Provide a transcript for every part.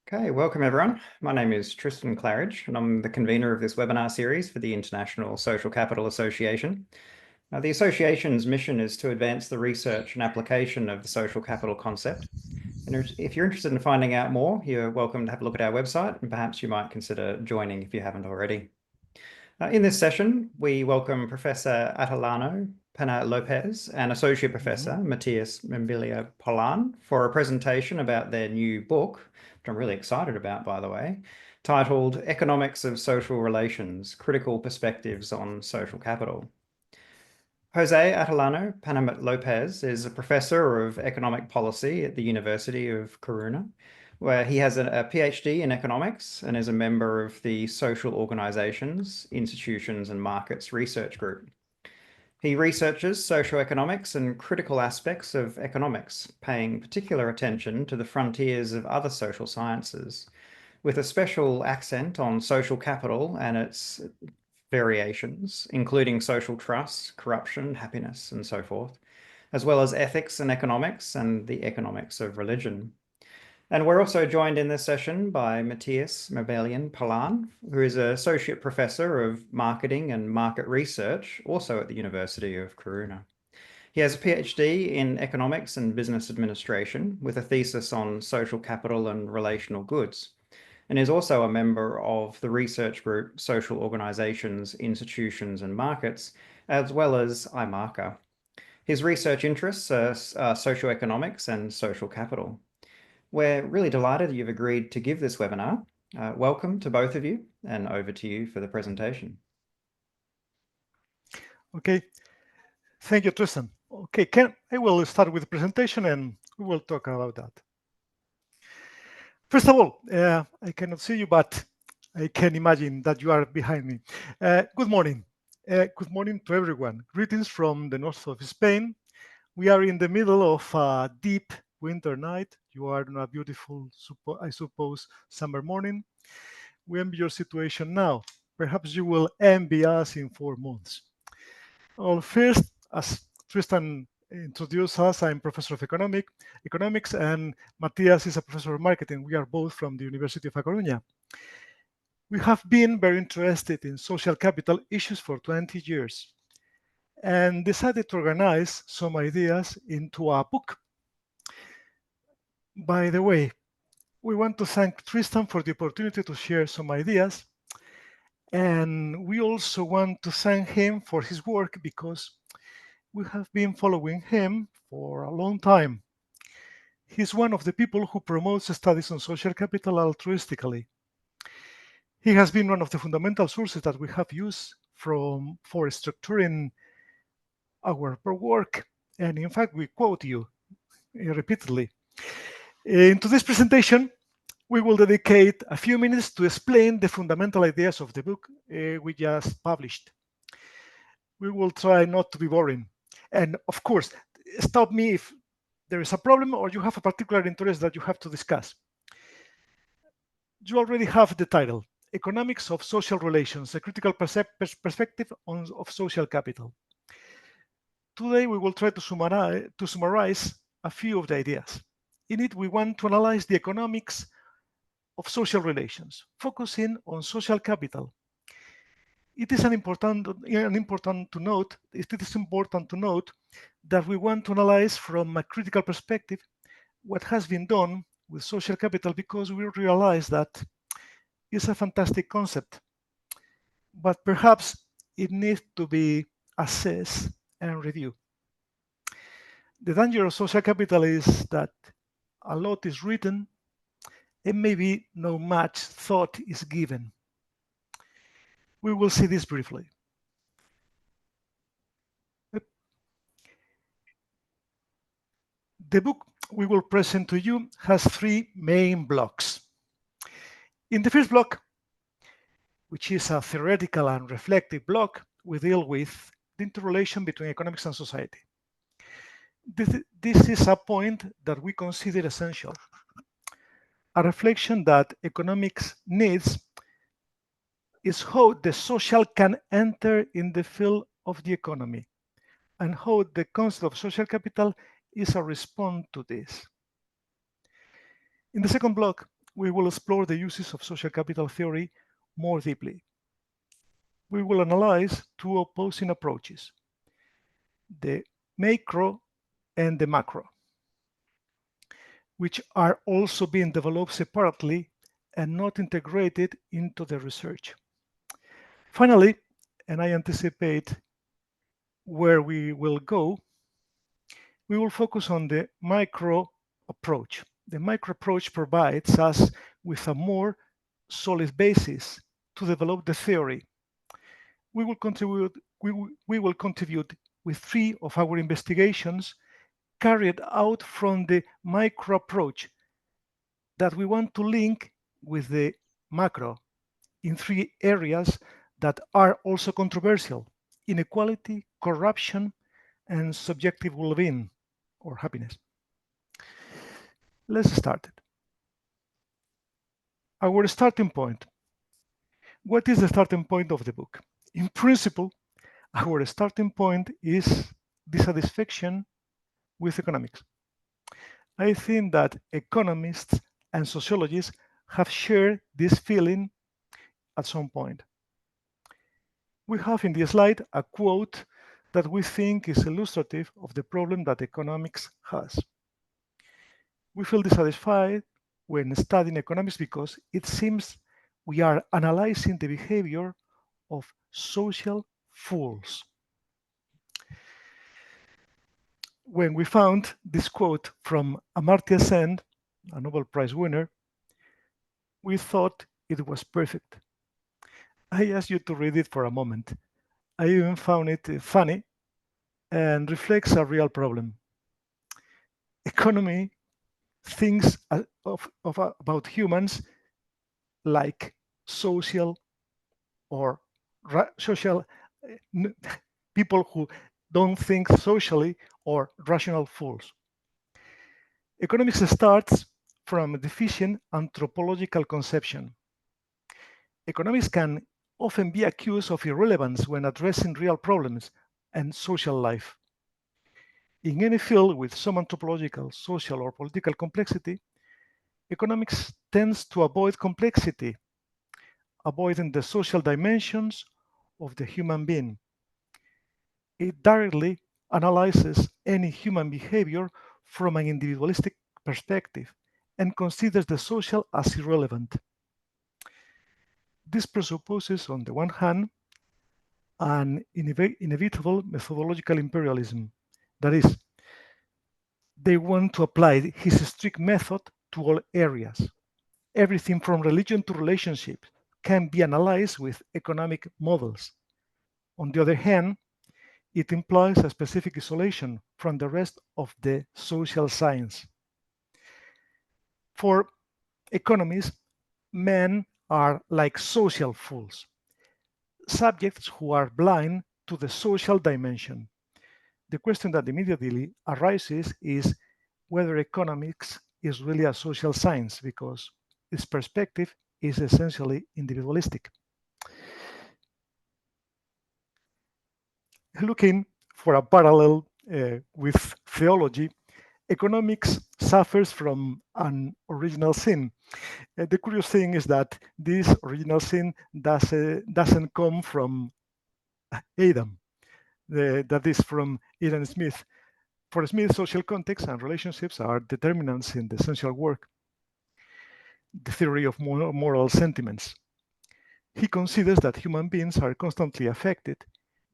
Okay, welcome everyone. My name is Tristan Claridge, and I'm the convener of this webinar series for the International Social Capital Association. Now, the association's mission is to advance the research and application of the social capital concept. And if you're interested in finding out more, you're welcome to have a look at our website, and perhaps you might consider joining if you haven't already. In this session, we welcome Professor Atalano Pena Lopez and Associate Professor Matthias Membilia Polan for a presentation about their new book, which I'm really excited about, by the way, titled Economics of Social Relations, Critical Perspectives on Social Capital. Jose Atalano Pena Lopez is a professor of economic policy at the University of Coruna, where he has a PhD in economics and is a member of the Social Organizations, Institutions and Markets Research Group. He researches socioeconomics and critical aspects of economics, paying particular attention to the frontiers of other social sciences, with a special accent on social capital and its variations, including social trust, corruption, happiness, and so forth, as well as ethics and economics and the economics of religion. And we're also joined in this session by Matthias Mabelian Palan, who is an associate professor of marketing and market research, also at the University of Coruna. He has a PhD in economics and business administration with a thesis on social capital and relational goods, and is also a member of the research group Social Organizations, Institutions and Markets, as well as IMARCA. His research interests are socioeconomics and social capital. We're really delighted that you've agreed to give this webinar. Welcome to both of you, and over to you for the presentation. Okay, thank you, Tristan. Okay, I will start with the presentation and we will talk about that. First of all, I cannot see you, but I can imagine that you are behind me. Good morning. Good morning to everyone. Greetings from the north of Spain. We are in the middle of a deep winter night. You are on a beautiful, I suppose, summer morning. We envy your situation now. Perhaps you will envy us in 4 months. Well, first, as Tristan introduced us, I'm professor of economics, and Matthias is a professor of marketing. We are both from the University of A Coruña. We have been very interested in social capital issues for 20 years and decided to organize some ideas into a book. By the way, we want to thank Tristan for the opportunity to share some ideas. And we also want to thank him for his work because we have been following him for a long time. He's one of the people who promotes studies on social capital altruistically. He has been one of the fundamental sources that we have used for structuring our work. And in fact, we quote you repeatedly. In today's presentation, we will dedicate a few minutes to explain the fundamental ideas of the book we just published. We will try not to be boring. And of course, stop me if there is a problem or you have a particular interest that you have to discuss. You already have the title, Economics of Social Relations, a critical perspective of social capital. Today, we will try to summarize a few of the ideas. In it, we want to analyze the economics of social relations, focusing on social capital. It is important to note that we want to analyze from a critical perspective what has been done with social capital because we realize that it's a fantastic concept, but perhaps it needs to be assessed and reviewed. The danger of social capital is that a lot is written and maybe no much thought is given. We will see this briefly. The book we will present to you has 3 main blocks. In the first block, which is a theoretical and reflective block, we deal with the interrelation between economics and society. This is a point that we consider essential. A reflection that economics needs is how the social can enter in the field of the economy and how the concept of social capital is a response to this. In the second block, we will explore the uses of social capital theory more deeply. We will analyze two opposing approaches, the macro and the macro, which are also being developed separately and not integrated into the research. Finally, and I anticipate where we will go, we will focus on the micro approach. The micro approach provides us with a more solid basis to develop the theory. We will contribute with three of our investigations carried out from the micro approach that we want to link with the macro in three areas that are also controversial: inequality, corruption, and subjective well-being or happiness. Let's start it. Our starting point. What is the starting point of the book? In principle, our starting point is dissatisfaction with economics. I think that economists and sociologists have shared this feeling at some point. We have in the slide a quote that we think is illustrative of the problem that economics has. We feel dissatisfied when studying economics because it seems we are analyzing the behavior of social fools. When we found this quote from Amartya Sen, a Nobel Prize winner, we thought it was perfect. I asked you to read it for a moment. I even found it funny and reflects a real problem. Economy thinks about humans like social or social people who don't think socially or rational fools. Economics starts from a deficient anthropological conception. Economics can often be accused of irrelevance when addressing real problems and social life. In any field with some anthropological, social, or political complexity, economics tends to avoid complexity, avoiding the social dimensions of the human being. It directly analyzes any human behavior from an individualistic perspective and considers the social as irrelevant. This presupposes, on the one hand, an inevitable methodological imperialism. That is, they want to apply his strict method to all areas. Everything from religion to relationships can be analyzed with economic models. On the other hand, it implies a specific isolation from the rest of the social science. For economists, men are like social fools, subjects who are blind to the social dimension. The question that immediately arises is whether economics is really a social science, because its perspective is essentially individualistic. Looking for a parallel with theology, economics suffers from an original sin. The curious thing is that this original sin doesn't come from Adam, that is from Adam Smith. For Smith, social context and relationships are determinants in the essential work, the theory of moral sentiments. He considers that human beings are constantly affected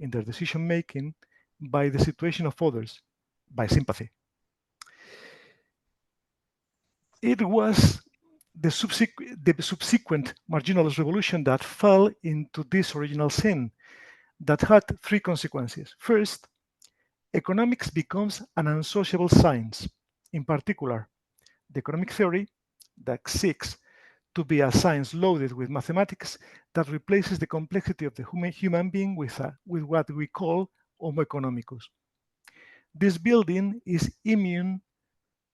in their decision making by the situation of others, by sympathy. It was the subsequent marginalist revolution that fell into this original sin that had three consequences. First, economics becomes an unsociable science. In particular, the economic theory that seeks to be a science loaded with mathematics that replaces the complexity of the human being with what we call homo economicus. This building is immune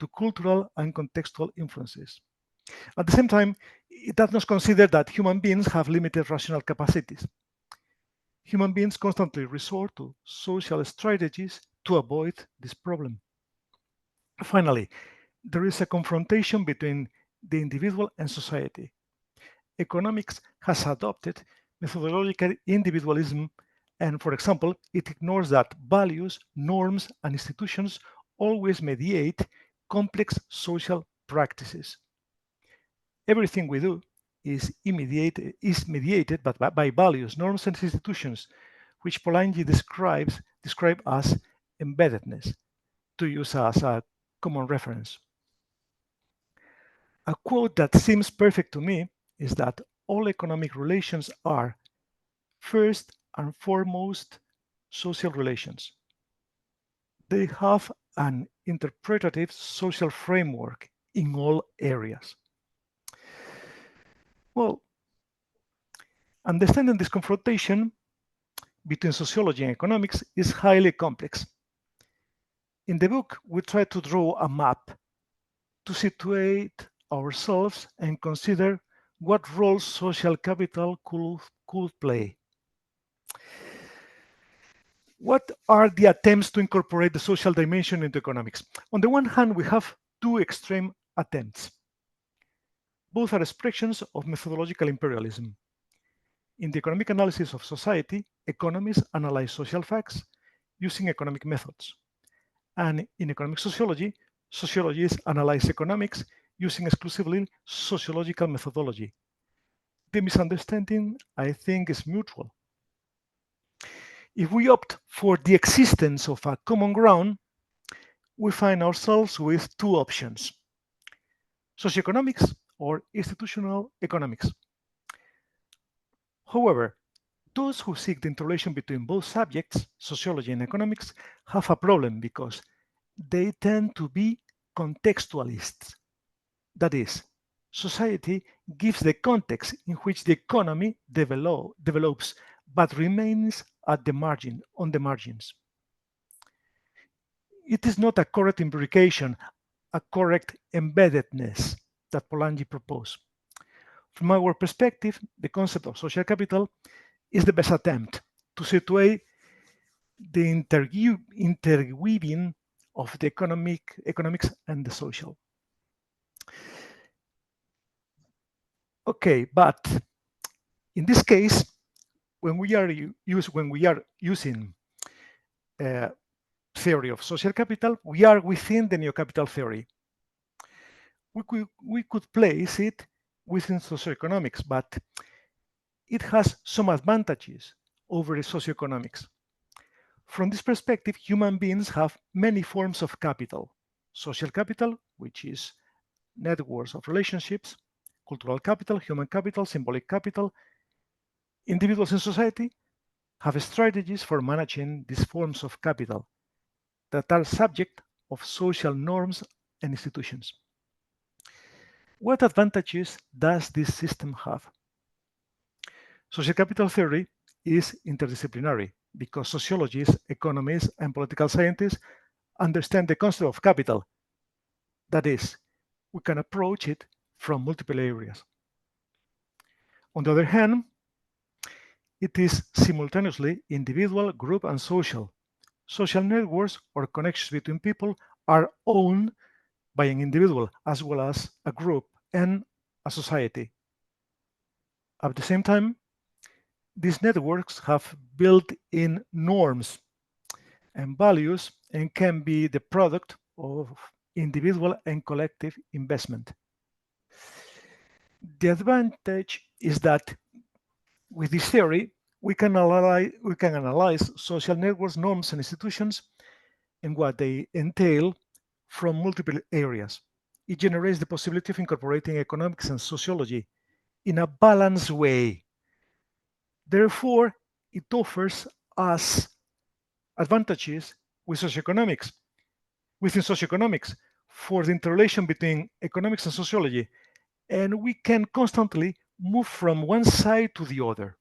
to cultural and contextual influences. At the same time, it does not consider that human beings have limited rational capacities. Human beings constantly resort to social strategies to avoid this problem. Finally, there is a confrontation between the individual and society. Economics has adopted methodological individualism, and for example, it ignores that values, norms, and institutions always mediate complex social practices. Everything we do is mediated by values, norms, and institutions, which Polanyi describe as embeddedness, to use as a common reference. A quote that seems perfect to me is that all economic relations are, first and foremost, social relations. They have an interpretative social framework in all areas. Well, understanding this confrontation between sociology and economics is highly complex. In the book, we try to draw a map to situate ourselves and consider what role social capital could play. What are the attempts to incorporate the social dimension into economics? On the one hand, we have two extreme attempts. Both are expressions of methodological imperialism. In the economic analysis of society, economists analyze social facts using economic methods. And in economic sociology, sociologists analyze economics using exclusively sociological methodology. The misunderstanding, I think, is mutual. If we opt for the existence of a common ground, we find ourselves with two options: socioeconomics or institutional economics. However, those who seek the interrelation between both subjects, sociology and economics, have a problem because they tend to be contextualists. That is, society gives the context in which the economy develops, but remains at the margin, on the margins. It is not a correct imbrication, a correct embeddedness that Polanyi proposed. From our perspective, the concept of social capital is the best attempt to situate the interweaving of the economics and the social. Okay, but in this case, when we are using theory of social capital, we are within the neo-capital theory. We could place it within socioeconomics, but it has some advantages over socioeconomics. From this perspective, human beings have many forms of capital. Social capital, which is networks of relationships; cultural capital, human capital, symbolic capital. Individuals in society have strategies for managing these forms of capital that are subject of social norms and institutions. What advantages does this system have? Social capital theory is interdisciplinary because sociologists, economists, and political scientists understand the concept of capital. That is, we can approach it from multiple areas. On the other hand, it is simultaneously individual, group, and social. Social networks or connections between people are owned by an individual as well as a group and a society. At the same time, these networks have built-in norms and values and can be the product of individual and collective investment. The advantage is that with this theory, we can analyze social networks, norms, and institutions and what they entail from multiple areas. It generates the possibility of incorporating economics and sociology in a balanced way. Therefore, it offers us advantages within socioeconomics for the interrelation between economics and sociology, and we can constantly move from one side to the other.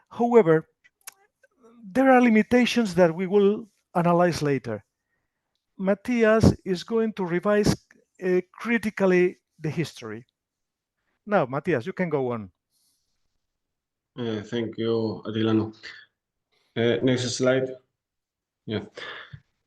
However, there are limitations that we will analyze later. Matthias is going to revise critically the history. Now, Matthias, you can go on. Thank you, Atilano. Next slide. Yeah.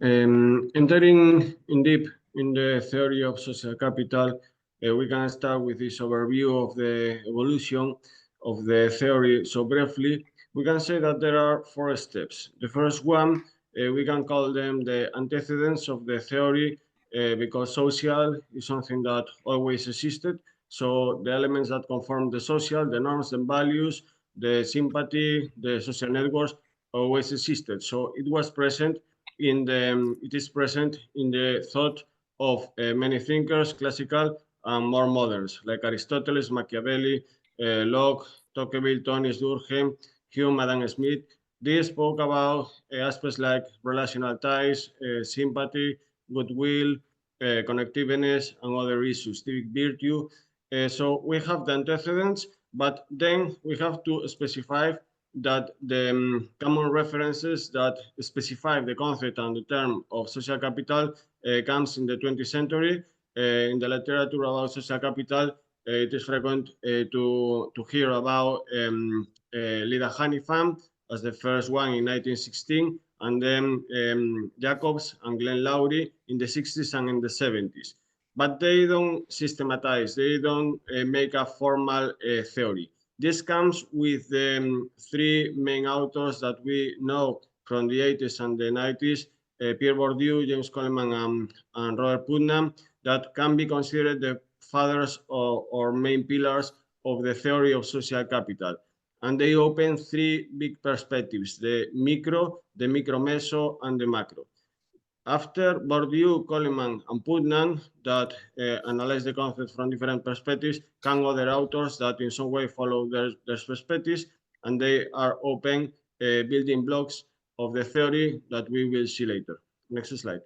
Entering in deep in the theory of social capital, we can start with this overview of the evolution of the theory. So briefly, we can say that there are four steps. The first one, we can call them the antecedents of the theory, because social is something that always existed. So the elements that conform the social, the norms and values, the sympathy, the social networks always existed. So it was present in the, it is present in the thought of many thinkers, classical and more moderns, like Aristotle, Machiavelli, Locke, Tocqueville, Tony, Durkheim, Hume, Adam Smith. They spoke about aspects like relational ties, sympathy, goodwill, connectiveness, and other issues, civic virtue. So we have the antecedents, but then we have to specify that the common references that specify the concept and the term of social capital comes in the 20th century. In the literature about social capital, it is frequent to hear about Lida Hanifan as the first one in 1916, and then Jacobs and Glenn Lowry in the 60s and in the 70s. But they don't systematize, they don't make a formal theory. This comes with the three main authors that we know from the 80s and the 90s, Pierre Bourdieu, James Coleman, and Robert Putnam, that can be considered the fathers or main pillars of the theory of social capital. And they open three big perspectives, the micro, the micro-meso, and the macro. After Bourdieu, Coleman, and Putnam, that analyze the concept from different perspectives, come other authors that in some way follow their perspectives, and they are open building blocks of the theory that we will see later. Next slide.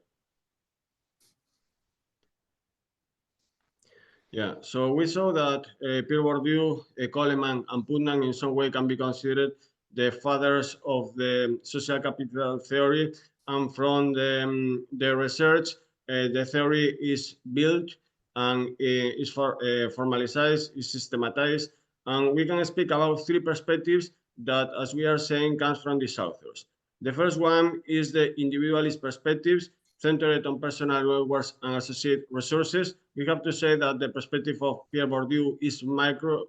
Yeah, so we saw that Pierre Bourdieu, Coleman, and Putnam in some way can be considered the fathers of the social capital theory. And from the research, the theory is built and is formalized, is systematized. And we can speak about three perspectives that, as we are saying, comes from these authors. The first one is the individualist perspectives, centered on personal networks and associated resources. We have to say that the perspective of Pierre Bourdieu is micro.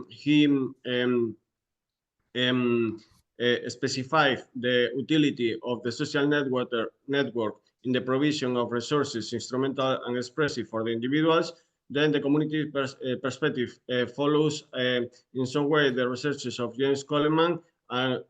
He specified the utility of the social network in the provision of resources, instrumental and expressive for the individuals. Then the community perspective follows in some way the researches of James Coleman, and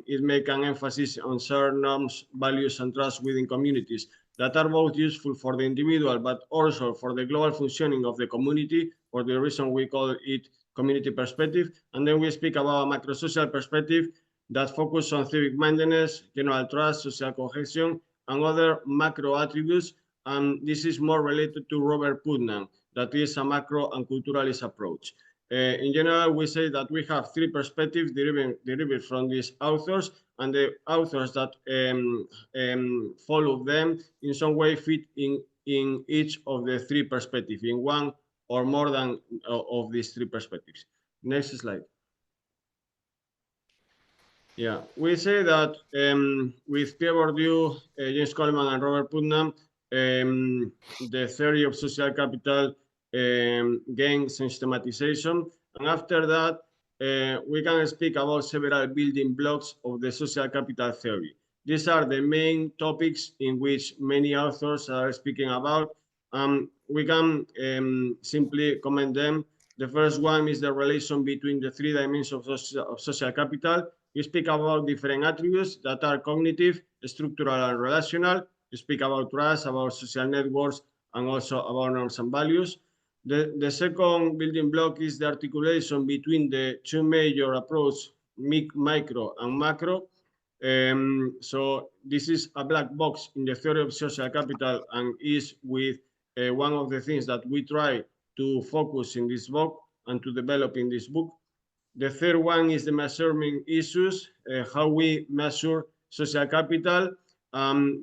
it makes an emphasis on shared norms, values, and trust within communities that are both useful for the individual, but also for the global functioning of the community, for the reason we call it community perspective. And then we speak about a macro-social perspective that focuses on civic mindedness, general trust, social cohesion, and other macro attributes. And this is more related to Robert Putnam, that is a macro and culturalist approach. In general, we say that we have three perspectives derived from these authors, and the authors that follow them in some way fit in each of the three perspectives, in one or more than of these three perspectives. Next slide. Yeah, we say that with Pierre Bourdieu, James Coleman, and Robert Putnam, the theory of social capital gains systematization. And after that, we can speak about several building blocks of the social capital theory. These are the main topics in which many authors are speaking about. We can simply comment them. The first one is the relation between the three dimensions of social capital. We speak about different attributes that are cognitive, structural, and relational. We speak about trust, about social networks, and also about norms and values. The second building block is the articulation between the two major approaches, micro and macro. So this is a black box in the theory of social capital, and is with one of the things that we try to focus in this book and to develop in this book. The third one is the measurement issues, how we measure social capital.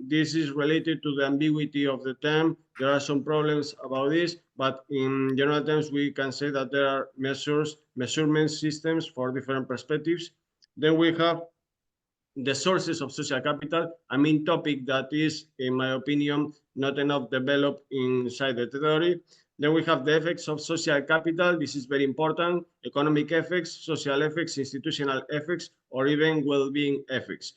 This is related to the ambiguity of the term. There are some problems about this, but in general terms, we can say that there are measurement systems for different perspectives. Then we have the sources of social capital, a main topic that is, in my opinion, not enough developed inside the theory. Then we have the effects of social capital. This is very important. Economic effects, social effects, institutional effects, or even well-being effects.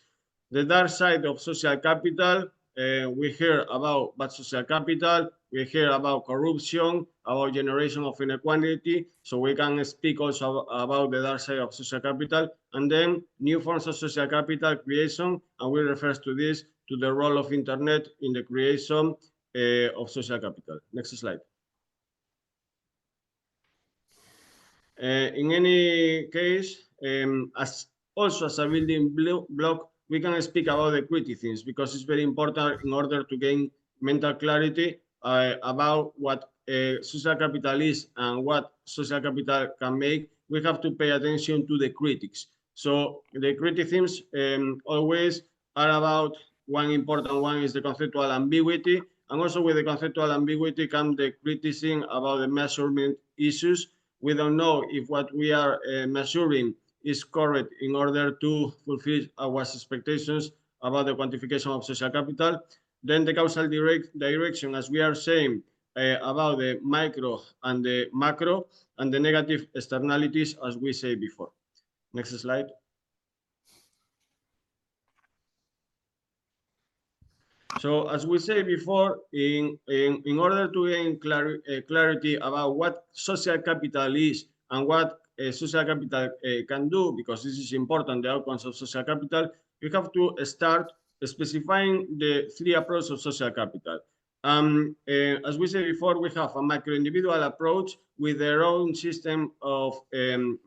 The dark side of social capital, we hear about bad social capital, we hear about corruption, about generation of inequality, so we can speak also about the dark side of social capital, and then new forms of social capital creation, and we refer to this, to the role of internet in the creation of social capital. Next slide. In any case, as a building block, we can speak about the criticisms because it's very important in order to gain mental clarity about what social capital is and what social capital can make. We have to pay attention to the critics. So the criticisms always are about one important one is the conceptual ambiguity, and also with the conceptual ambiguity comes the criticism about the measurement issues. We don't know if what we are measuring is correct in order to fulfill our expectations about the quantification of social capital. Then the causal direction, as we are saying, about the micro and the macro, and the negative externalities, as we say before. Next slide. So as we say before, in order to gain clarity about what social capital is and what social capital can do, because this is important, the outcomes of social capital, we have to start specifying the three approaches of social capital. As we said before, we have a macro-individual approach with their own system of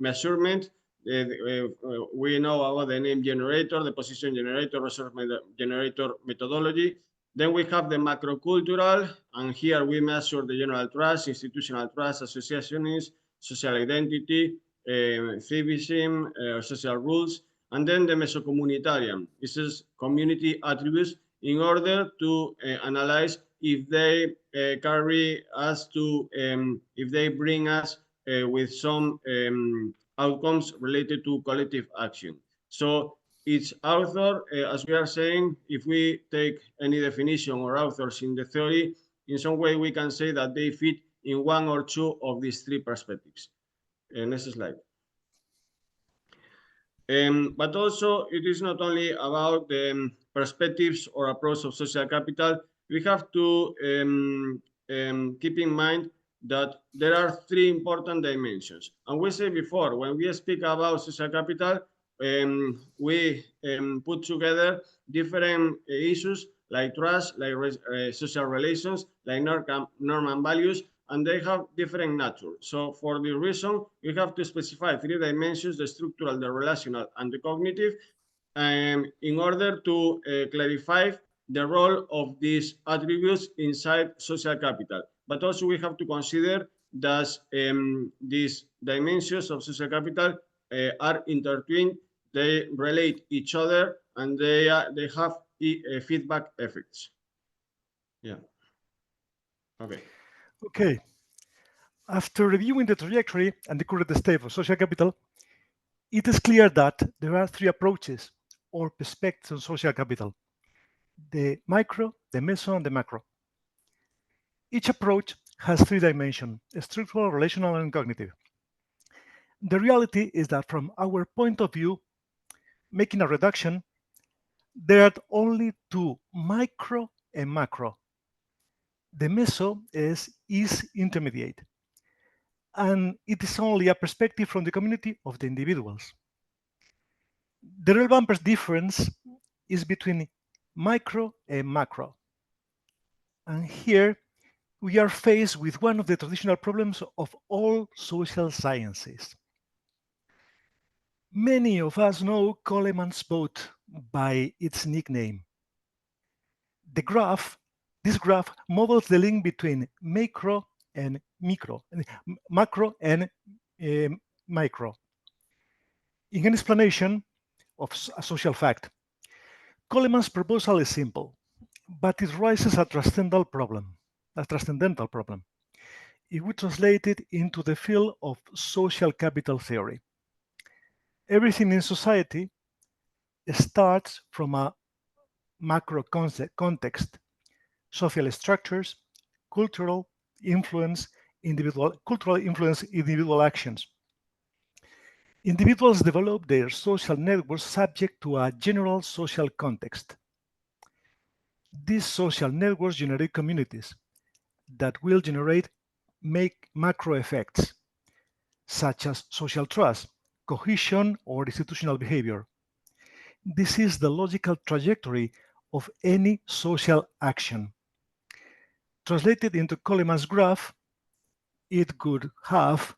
measurement. We know about the name generator, the position generator, resource generator methodology. Then we have the macrocultural, and here we measure the general trust, institutional trust, associationism, social identity, civism, social rules. And then the mesocommunitarian. This is community attributes in order to analyze if they carry us to, if they bring us with some outcomes related to collective action. So each author, as we are saying, if we take any definition or authors in the theory, in some way we can say that they fit in one or two of these three perspectives. Next slide. But also, it is not only about the perspectives or approach of social capital. We have to keep in mind that there are three important dimensions. And we said before, when we speak about social capital, we put together different issues like trust, like social relations, like norm and values, and they have different nature. So for the reason, we have to specify three dimensions, the structural, the relational, and the cognitive, in order to clarify the role of these attributes inside social capital. But also we have to consider that these dimensions of social capital are intertwined, they relate each other, and they have feedback effects. Yeah. Okay. Okay. After reviewing the trajectory and the current state of social capital, it is clear that there are three approaches or perspectives on social capital: the micro, the meso, and the macro. Each approach has three dimensions: structural, relational, and cognitive. The reality is that from our point of view, making a reduction, there are only two, micro and macro. The meso is intermediate, and it is only a perspective from the community of the individuals. The relevant difference is between micro and macro. And here we are faced with one of the traditional problems of all social sciences. Many of us know Coleman's boat by its nickname. This graph models the link between macro and micro, macro and micro. In an explanation of a social fact, Coleman's proposal is simple, but it raises a transcendental problem. If we translate it into the field of social capital theory, everything in society starts from a macro context, social structures, cultural influence, individual actions. Individuals develop their social networks subject to a general social context. These social networks generate communities that will make macro effects, such as social trust, cohesion, or institutional behavior. This is the logical trajectory of any social action. Translated into Coleman's graph, it could have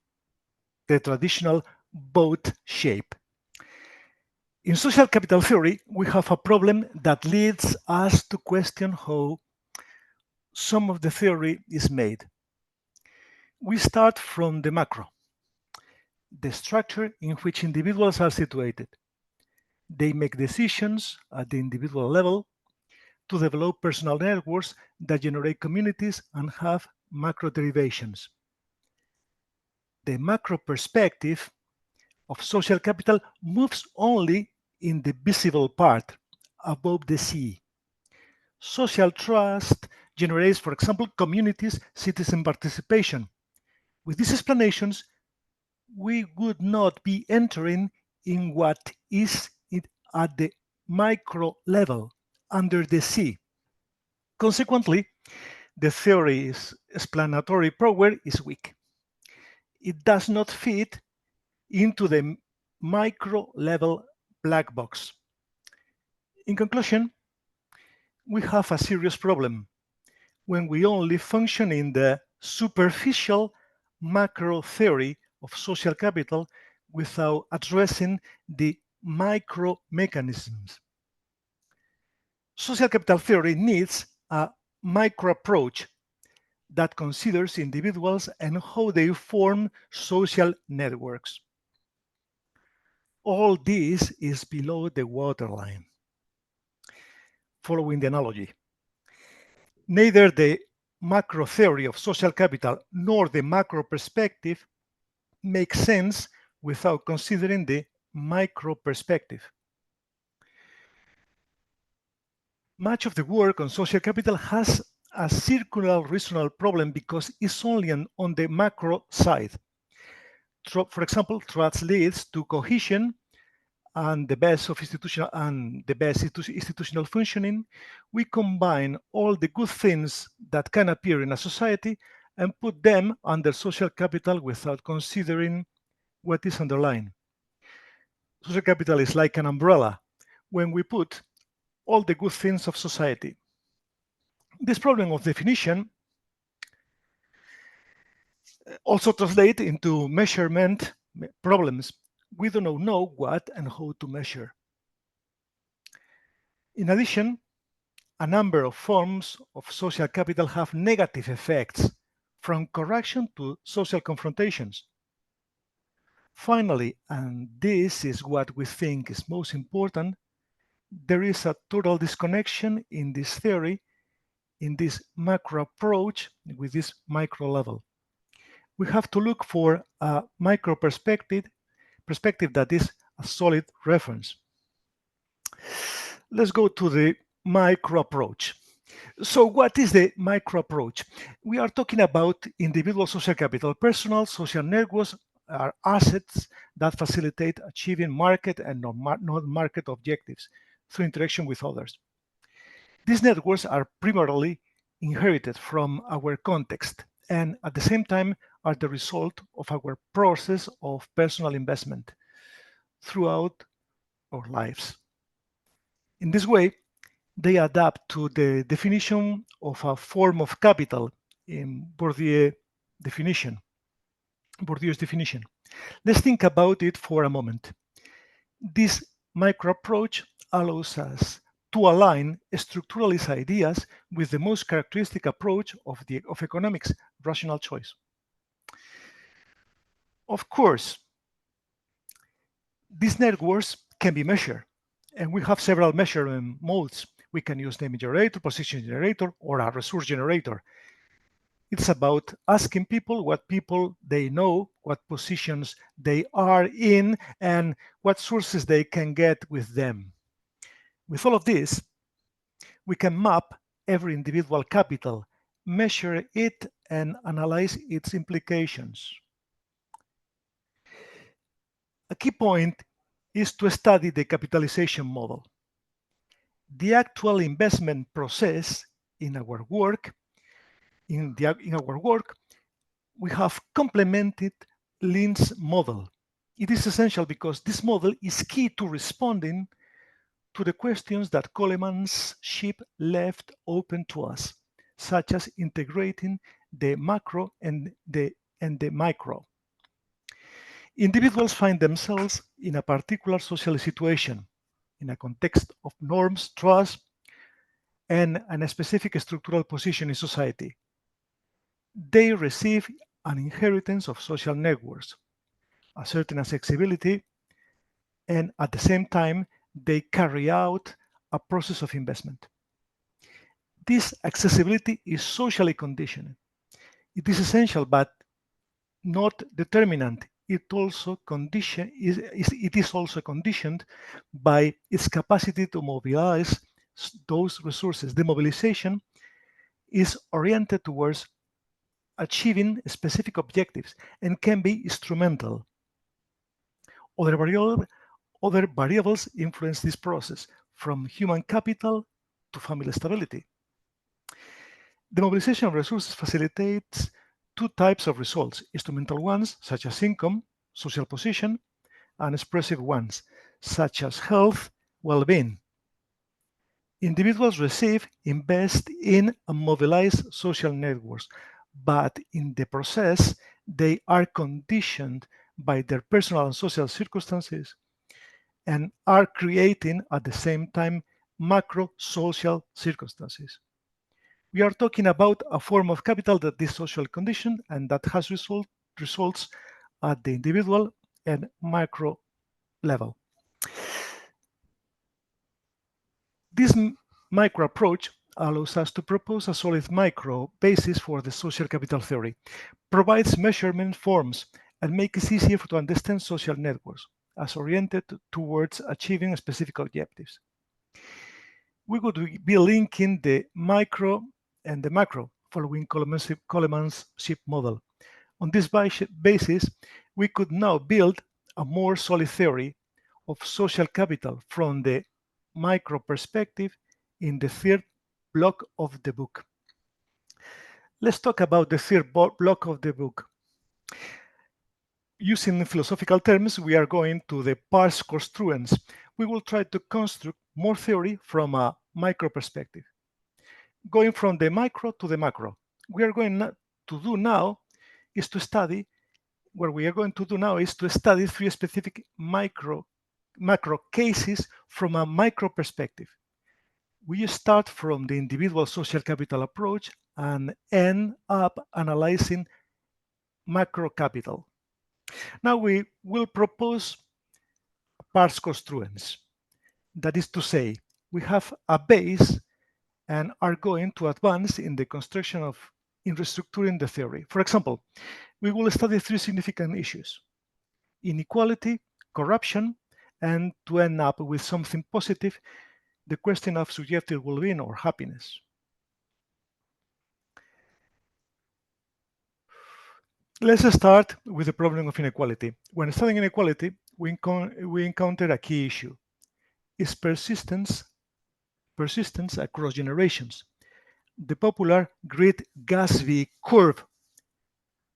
the traditional boat shape. In social capital theory, we have a problem that leads us to question how some of the theory is made. We start from the macro, the structure in which individuals are situated. They make decisions at the individual level to develop personal networks that generate communities and have macro derivations. The macro perspective of social capital moves only in the visible part, above the sea. Social trust generates, for example, communities, citizen participation. With these explanations, we would not be entering in what is at the micro level, under the sea. Consequently, the theory's explanatory power is weak. It does not fit into the micro level black box. In conclusion, we have a serious problem when we only function in the superficial macro theory of social capital without addressing the micro mechanisms. Social capital theory needs a micro approach that considers individuals and how they form social networks. All this is below the waterline. Following the analogy, neither the macro theory of social capital nor the macro perspective make sense without considering the micro perspective. Much of the work on social capital has a circular reasonable problem because it's only on the macro side. For example, trust leads to cohesion and the best institutional functioning. We combine all the good things that can appear in a society and put them under social capital without considering what is underlying. Social capital is like an umbrella when we put all the good things of society. This problem of definition also translates into measurement problems. We do not know what and how to measure. In addition, a number of forms of social capital have negative effects, from corruption to social confrontations. Finally, and this is what we think is most important, there is a total disconnection in this theory, in this macro approach with this micro level. We have to look for a micro perspective that is a solid reference. Let's go to the micro approach. So what is the micro approach? We are talking about individual social capital. Personal social networks are assets that facilitate achieving market and non-market objectives through interaction with others. These networks are primarily inherited from our context and at the same time are the result of our process of personal investment throughout our lives. In this way, they adapt to the definition of a form of capital in Bourdieu's definition. Let's think about it for a moment. This micro approach allows us to align structuralist ideas with the most characteristic approach of economics, rational choice. Of course, these networks can be measured, and we have several measurement modes. We can use name generator, position generator, or a resource generator. It's about asking what people they know, what positions they are in, and what sources they can get with them. With all of this, we can map every individual capital, measure it, and analyze its implications. A key point is to study the capitalization model. The actual investment process in our work, we have complemented Lynn's model. It is essential because this model is key to responding to the questions that Coleman's ship left open to us, such as integrating the macro and the micro. Individuals find themselves in a particular social situation, in a context of norms, trust, and a specific structural position in society. They receive an inheritance of social networks, a certain accessibility, and at the same time, they carry out a process of investment. This accessibility is socially conditioned. It is essential, but not determinant. It is also conditioned by its capacity to mobilize those resources. The mobilization is oriented towards achieving specific objectives and can be instrumental. Other variables influence this process, from human capital to family stability. The mobilization of resources facilitates two types of results: instrumental ones, such as income, social position, and expressive ones, such as health, well-being. Individuals receive, invest in, and mobilize social networks, but in the process, they are conditioned by their personal and social circumstances and are creating at the same time macro social circumstances. We are talking about a form of capital that is social conditioned and that has results at the individual and macro level. This micro approach allows us to propose a solid micro basis for the social capital theory, provides measurement forms, and makes it easier to understand social networks as oriented towards achieving specific objectives. We would be linking the micro and the macro following Coleman's ship model. On this basis, we could now build a more solid theory of social capital from the micro perspective in the third block of the book. Let's talk about the third block of the book. Using philosophical terms, we are going to the pars construens. We will try to construct more theory from a micro perspective. Going from the micro to the macro, we are going to do now is to study three specific macro cases from a micro perspective. We start from the individual social capital approach and end up analyzing macro capital. Now we will propose pars construens. That is to say, we have a base and are going to advance in the construction of restructuring the theory. For example, we will study three significant issues: inequality, corruption, and to end up with something positive, the question of subjective well-being or happiness. Let's start with the problem of inequality. When studying inequality, we encounter a key issue: its persistence across generations. The popular Great Gatsby curve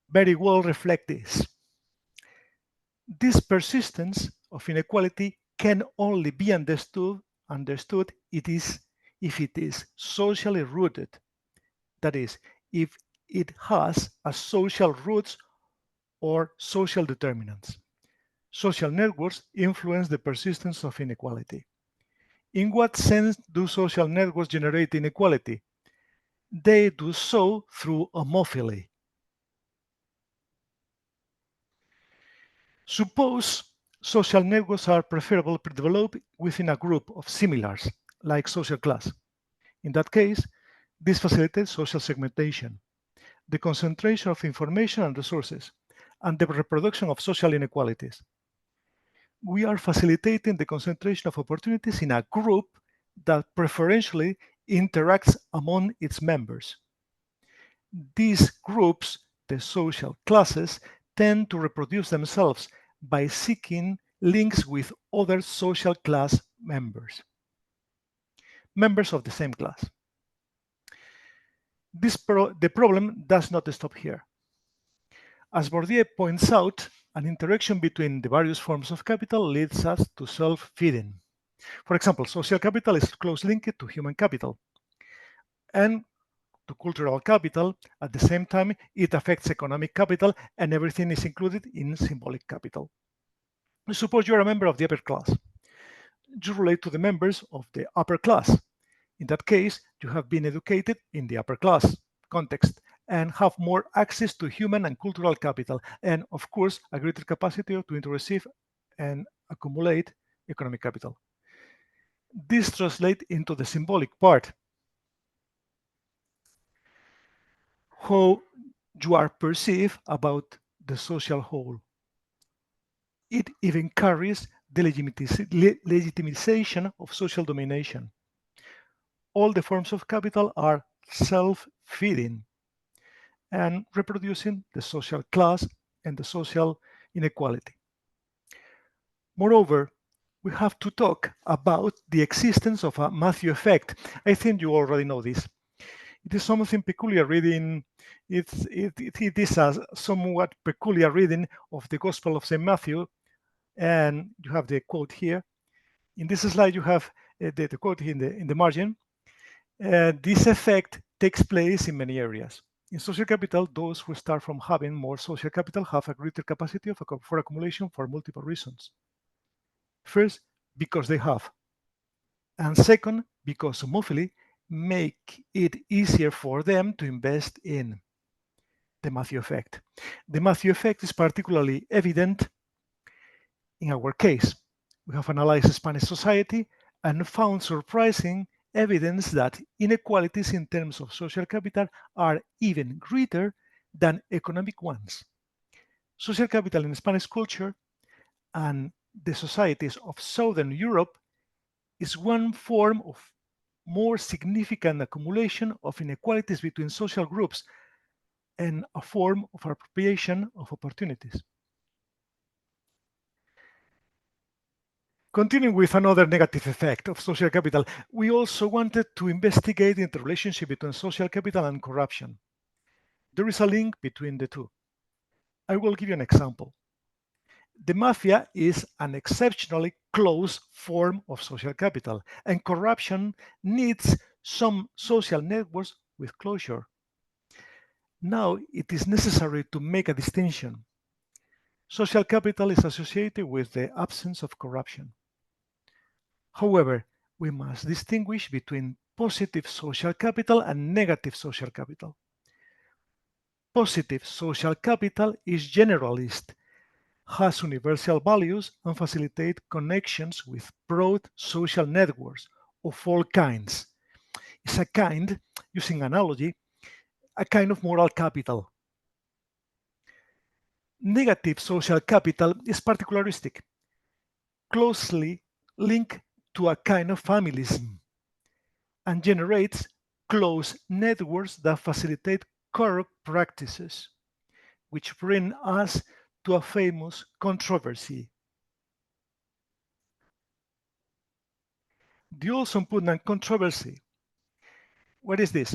very well reflects this. This persistence of inequality can only be understood if it is socially rooted. That is, if it has a social roots or social determinants. Social networks influence the persistence of inequality. In what sense do social networks generate inequality? They do so through homophily. Suppose social networks are preferable to develop within a group of similars, like social class. In that case, this facilitates social segmentation, the concentration of information and resources, and the reproduction of social inequalities. We are facilitating the concentration of opportunities in a group that preferentially interacts among its members. These groups, the social classes, tend to reproduce themselves by seeking links with other social class members of the same class. The problem does not stop here. As Bourdieu points out, an interaction between the various forms of capital leads us to self-feeding. For example, social capital is closely linked to human capital and to cultural capital. At the same time, it affects economic capital, and everything is included in symbolic capital. Suppose you're a member of the upper class. You relate to the members of the upper class. In that case, you have been educated in the upper class context and have more access to human and cultural capital, and of course, a greater capacity to receive and accumulate economic capital. This translates into the symbolic part, how you are perceived about the social whole. It even carries the legitimization of social domination. All the forms of capital are self-feeding and reproducing the social class and the social inequality. Moreover, we have to talk about the existence of a Matthew effect. I think you already know this. It is something peculiar reading. It is a somewhat peculiar reading of the Gospel of St. Matthew, and you have the quote here. In this slide, you have the quote in the margin. This effect takes place in many areas. In social capital, those who start from having more social capital have a greater capacity for accumulation for multiple reasons. First, because they have. And second, because homophily make it easier for them to invest in. The Matthew effect. The Matthew effect is particularly evident in our case. We have analyzed Spanish society and found surprising evidence that inequalities in terms of social capital are even greater than economic ones. Social capital in Spanish culture and the societies of Southern Europe is one form of more significant accumulation of inequalities between social groups and a form of appropriation of opportunities. Continuing with another negative effect of social capital, we also wanted to investigate the interrelationship between social capital and corruption. There is a link between the two. I will give you an example. The mafia is an exceptionally close form of social capital, and corruption needs some social networks with closure. Now, it is necessary to make a distinction. Social capital is associated with the absence of corruption. However, we must distinguish between positive social capital and negative social capital. Positive social capital is generalist, has universal values, and facilitates connections with broad social networks of all kinds. It's a kind, using analogy, a kind of moral capital. Negative social capital is particularistic, closely linked to a kind of familism, and generates close networks that facilitate corrupt practices, which bring us to a famous controversy. The Olson-Putnam controversy. What is this?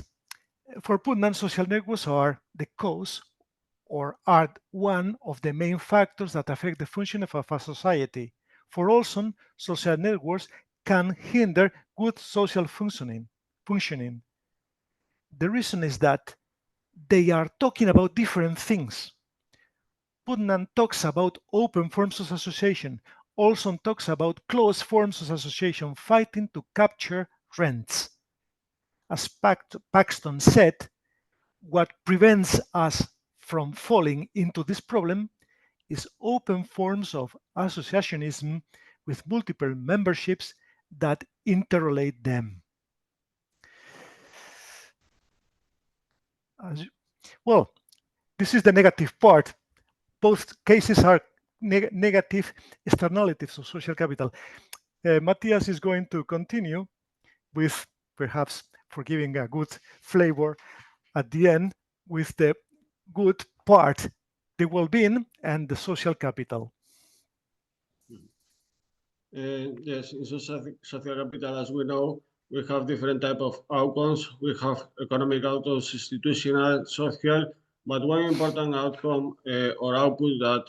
For Putnam, social networks are the cause or are one of the main factors that affect the functioning of a society. For Olson, social networks can hinder good social functioning. The reason is that they are talking about different things. Putnam talks about open forms of association. Olson talks about closed forms of association fighting to capture rents. As Paxton said, what prevents us from falling into this problem is open forms of associationism with multiple memberships that interrelate them. Well, this is the negative part. Both cases are negative externalities of social capital. Matthias is going to continue with perhaps for giving a good flavor at the end with the good part, the well-being and the social capital. Yes, in social capital, as we know, we have different type of outcomes. We have economic outcomes, institutional, social, but one important outcome or output that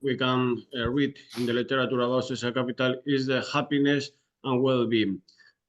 we can read in the literature about social capital is the happiness and well-being.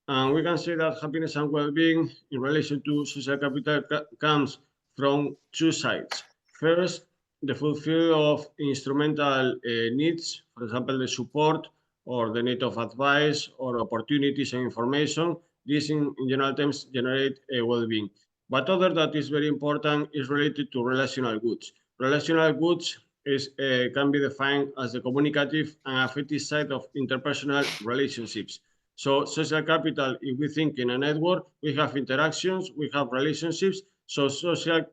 And we can say that happiness and well-being in relation to social capital comes from two sides. First, the fulfilling of instrumental needs, for example, the support or the need of advice or opportunities and information. This, in general terms, generate a well-being. But other that is very important is related to relational goods. Relational goods can be defined as the communicative and affective side of interpersonal relationships. So social capital, if we think in a network, we have interactions, we have relationships. So social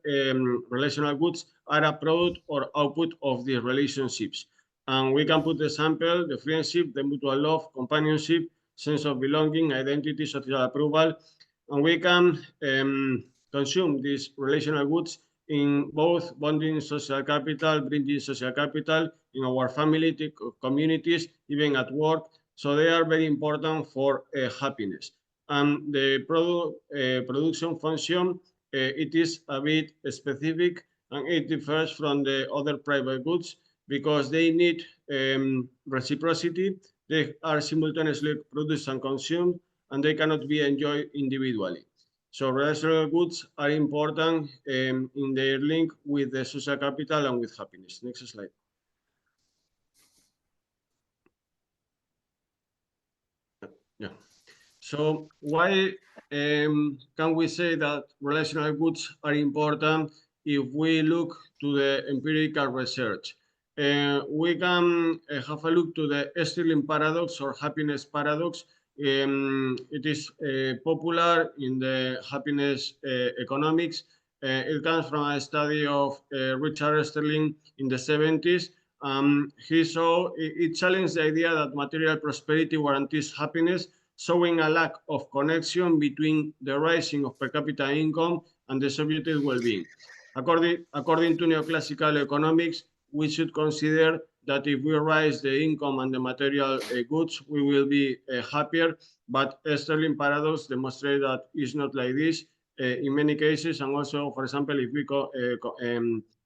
relational goods are a product or output of these relationships. And we can put the sample, the friendship, the mutual love, companionship, sense of belonging, identity, social approval. And we can consume these relational goods in both bonding social capital, bringing social capital in our family, communities, even at work. So they are very important for happiness. And the production function, it is a bit specific and it differs from the other private goods because they need reciprocity. They are simultaneously produced and consumed, and they cannot be enjoyed individually. So relational goods are important in their link with the social capital and with happiness. Next slide. Yeah. So why can we say that relational goods are important if we look to the empirical research? We can have a look to the Stirling paradox or happiness paradox. It is popular in the happiness economics. It comes from a study of Richard Stirling in the 70s. He saw it challenged the idea that material prosperity guarantees happiness, showing a lack of connection between the rising of per capita income and the subjective well-being. According to neoclassical economics, we should consider that if we raise the income and the material goods, we will be happier. But Stirling paradox demonstrates that it's not like this in many cases, and also, for example, if we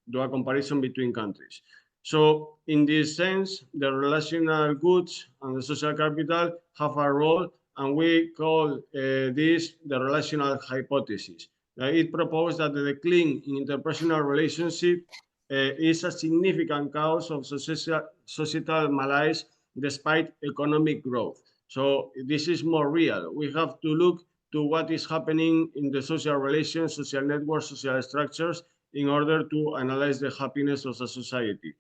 do a comparison between countries. So in this sense, the relational goods and the social capital have a role, and we call this the relational hypothesis. It proposed that the decline in interpersonal relationship is a significant cause of societal malaise despite economic growth. So this is more real. We have to look to what is happening in the social relations, social networks, social structures in order to analyze the happiness of a society.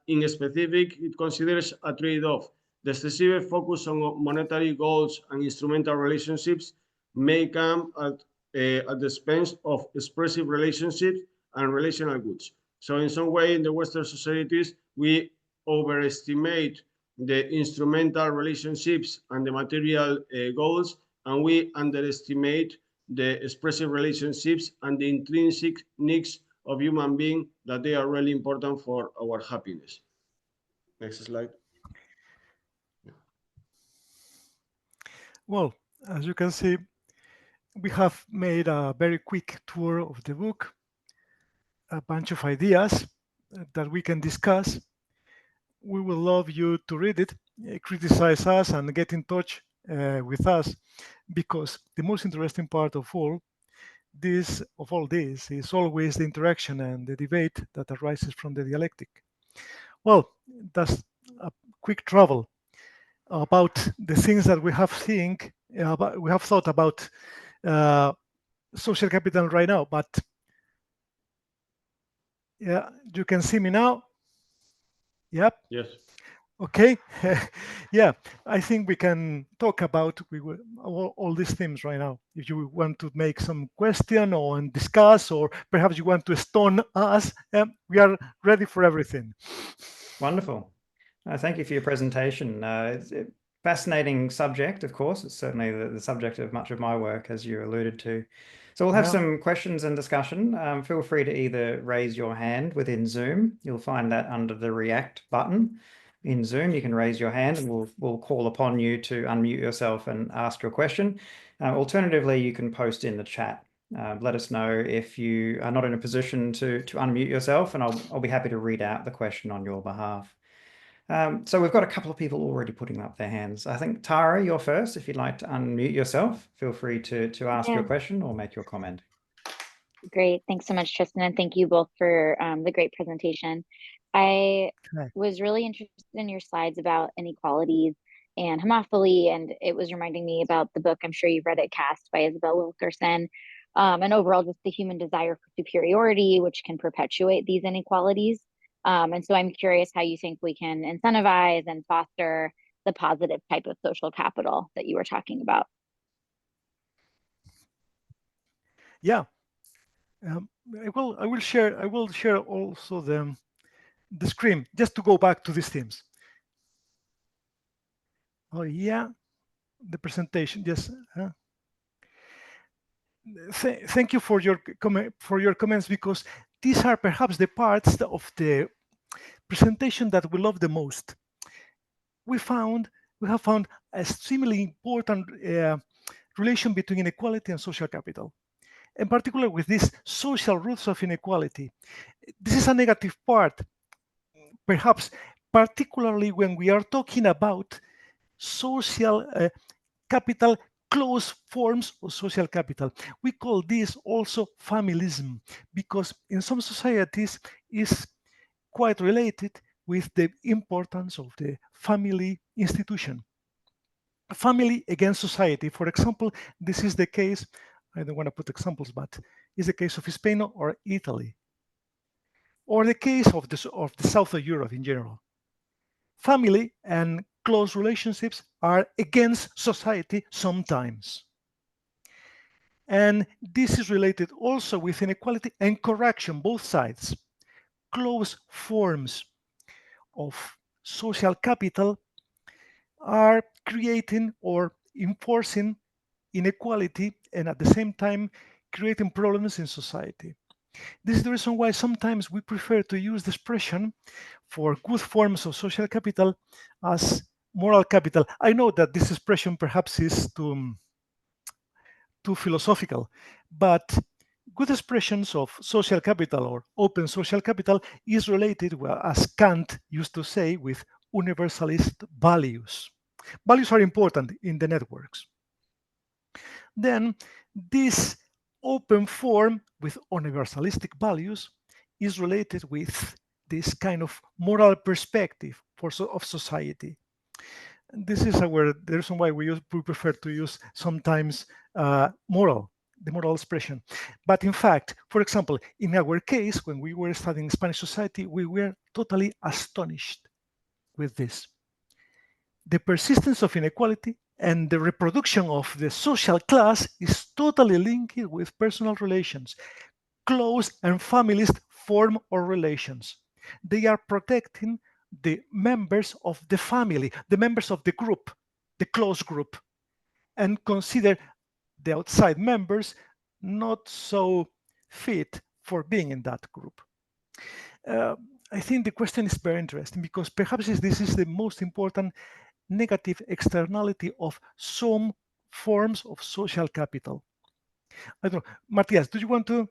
In specific, it considers a trade-off. The excessive focus on monetary goals and instrumental relationships may come at the expense of expressive relationships and relational goods. So in some way, in the Western societies, we overestimate the instrumental relationships and the material goals, and we underestimate the expressive relationships and the intrinsic needs of human being that they are really important for our happiness. Next slide. Well, as you can see, we have made a very quick tour of the book, a bunch of ideas that we can discuss. We will love you to read it, criticize us, and get in touch with us, because the most interesting part of all this is always the interaction and the debate that arises from the dialectic. Well, that's a quick travel about the things that we have thought about social capital right now. But yeah, you can see me now. Yep. Yes. Okay. Yeah, I think we can talk about all these themes right now. If you want to make some question or discuss, or perhaps you want to stone us, we are ready for everything. Wonderful. Thank you for your presentation. fascinating subject, of course. It's certainly the subject of much of my work, as you alluded to. So we'll have Yeah. some questions and discussion. Feel free to either raise your hand within Zoom. You'll find that under the React button in Zoom. You can raise your hand and we'll call upon you to unmute yourself and ask your question. Alternatively, you can post in the chat. Let us know if you are not in a position to unmute yourself, and I'll be happy to read out the question on your behalf. So we've got a couple of people already putting up their hands. I think, Tara, you're first. If you'd like to unmute yourself, feel free to ask your question or make your comment. Great. Thanks so much, Tristan, and thank you both for the great presentation. I was really interested in your slides about inequalities and homophily, and it was reminding me about the book, I'm sure you've read it, Cast by Isabel Wilkerson, and overall just the human desire for superiority, which can perpetuate these inequalities. And so I'm curious how you think we can incentivize and foster the positive type of social capital that you were talking about. Yeah. I will share also the screen just to go back to these themes. Oh yeah, the presentation. Yes. Thank you for your comments, because these are perhaps the parts of the presentation that we love the most. We have found a extremely important relation between inequality and social capital, in particular with these social roots of inequality. This is a negative part, perhaps particularly when we are talking about social capital, close forms of social capital. We call this also familism, because in some societies is quite related with the importance of the family institution. Family against society. For example, this is the case, I don't want to put examples, but is the case of Spain or Italy, or the case of the south of Europe in general. Family and close relationships are against society sometimes. And this is related also with inequality and corruption, both sides. Close forms of social capital are creating or enforcing inequality and at the same time creating problems in society. This is the reason why sometimes we prefer to use the expression for good forms of social capital as moral capital. I know that this expression perhaps is too philosophical, but good expressions of social capital or open social capital is related, well, as Kant used to say, with universalist values. Values are important in the networks. Then this open form with universalistic values is related with this kind of moral perspective of society. This is the reason why we prefer to use sometimes the moral expression. But in fact, for example, in our case, when we were studying Spanish society, we were totally astonished with this. The persistence of inequality and the reproduction of the social class is totally linked with personal relations, close and familist form or relations. They are protecting the members of the family, the members of the group, the close group, and consider the outside members not so fit for being in that group. I think the question is very interesting, because perhaps this is the most important negative externality of some forms of social capital. I don't know. Matthias, do you want to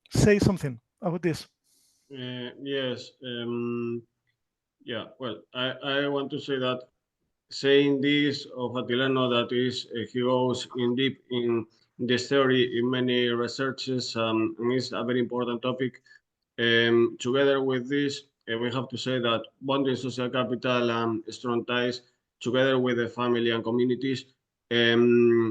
say something about this? Yes. Yeah. Well, I want to say that saying this of Attilano, that is, he goes in deep in this theory in many researches, and it's a very important topic. Together with this, we have to say that bonding social capital and strong ties, together with the family and communities, it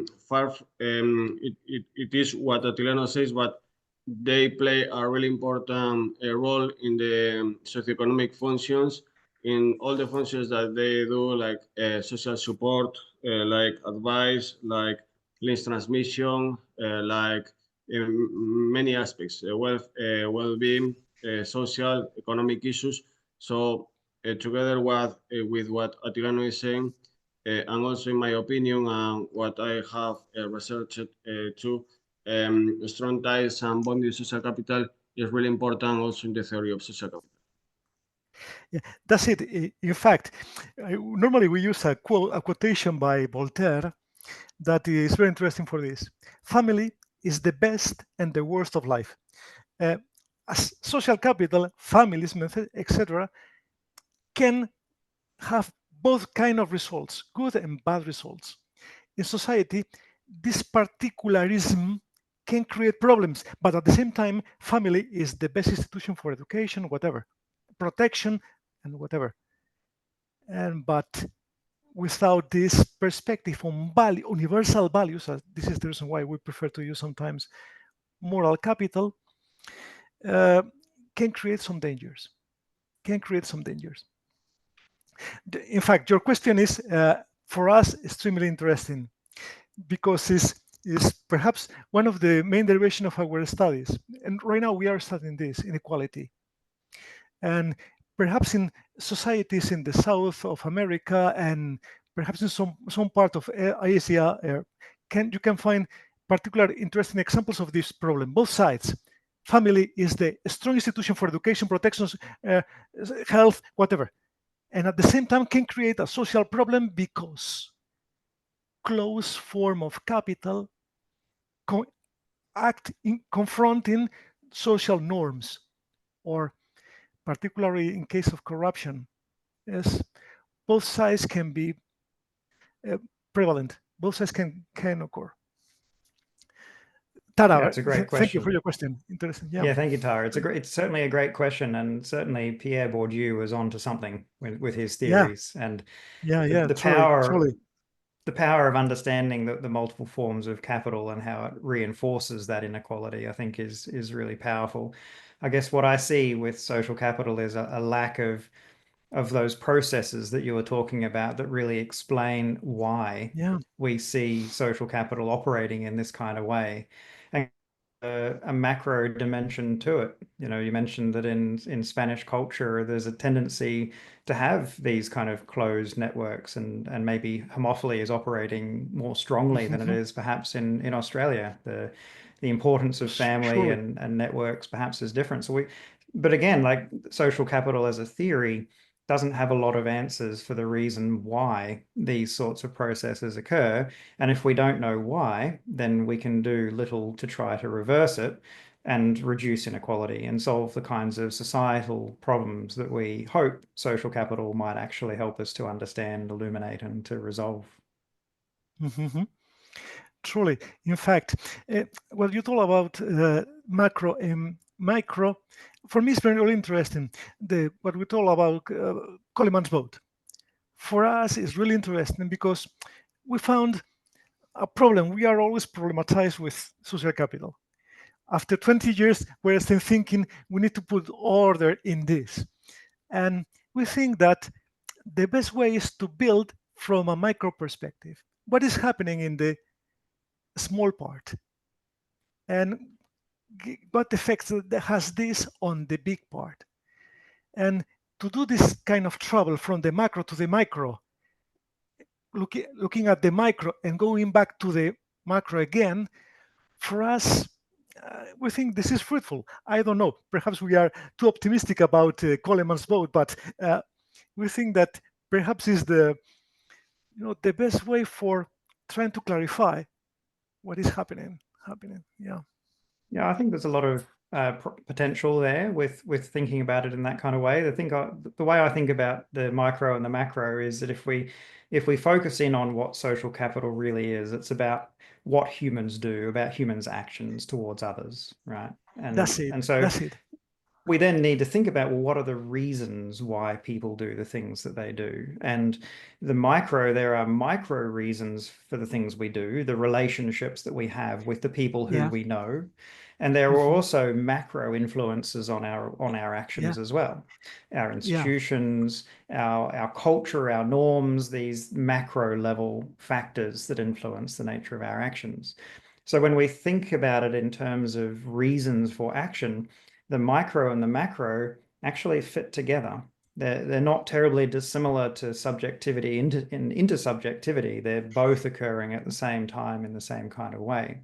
is what Attilano says, but they play a really important role in the socioeconomic functions, in all the functions that they do, like social support, like advice, like links transmission, like in many aspects, well-being, social, economic issues. So together with what Attilano is saying, and also in my opinion and what I have researched too, strong ties and bonding social capital is really important also in the theory of social capital. Yeah, that's it. In fact, normally we use a quotation by Voltaire that is very interesting for this. Family is the best and the worst of life. Uh, as social capital, families, etc., can have both kind of results, good and bad results. In society, this particularism can create problems, but at the same time, family is the best institution for education, whatever, protection, and whatever. But without this perspective on value, universal values, this is the reason why we prefer to use sometimes moral capital, uh, can create some dangers. Can create some dangers. In fact, your question is for us extremely interesting because is perhaps one of the main derivation of our studies. And right now we are studying this inequality. And perhaps in societies in the south of America and perhaps in some part of Asia, you can find particular interesting examples of this problem. Both sides. Family is the strong institution for education, protection, health, whatever. And at the same time can create a social problem because close form of capital act in confronting social norms, or particularly in case of corruption, yes, both sides can be prevalent. Both sides can occur. Yeah, Tara, it's a great thank you for question. your question. Interesting. Yeah. Yeah, thank you, Tara. It's certainly a great question, and certainly Pierre Bourdieu was onto something with his theories, and the Truly. power of understanding the multiple forms of capital and how it reinforces that inequality, I think, is really powerful. I guess what I see with social capital is a lack of those processes that you were talking about that really explain why we see social capital operating in this kind of way. And a macro dimension to it. You know, you mentioned that in Spanish culture, there's a tendency to have these kind of closed networks, and maybe homophily is operating more strongly than it is perhaps in Australia. The importance of family and networks perhaps is different. But again, like social capital as a theory doesn't have a lot of answers for the reason why these sorts of processes occur. And if we don't know why, then we can do little to try to reverse it and reduce inequality and solve the kinds of societal problems that we hope social capital might actually help us to understand, illuminate, and to resolve. Truly. In fact, well, you talk about macro and micro. For me, it's very interesting. What we talk about Coleman's vote. For us, it's really interesting because we found a problem. We are always problematized with social capital. After 20 years, we're still thinking we need to put order in this. And we think that the best way is to build from a micro perspective. What is happening in the small part? And what effects has this on the big part? And to do this kind of travel from the macro to the micro, looking at the micro and going back to the macro again, for us, we think this is fruitful. I don't know. Perhaps we are too optimistic about Coleman's vote, but we think that perhaps is the best way for trying to clarify what is happening. Yeah. Yeah, I think there's a lot of potential there with thinking about it in that kind of way. The way I think about the micro and the macro is that if we focus in on what social capital really is, it's about what humans do, about humans' actions towards others, right? That's it. And so That's it. we then need to think about, well, what are the reasons why people do the things that they do? And there are micro reasons for the things we do, the relationships that we have with the people who we know. And there are also macro influences on our actions as well. Our institutions, our culture, our norms, these macro level factors that influence the nature of our actions. So when we think about it in terms of reasons for action, the micro and the macro actually fit together. they're not terribly dissimilar to subjectivity and intersubjectivity. They're both occurring at the same time in the same kind of way.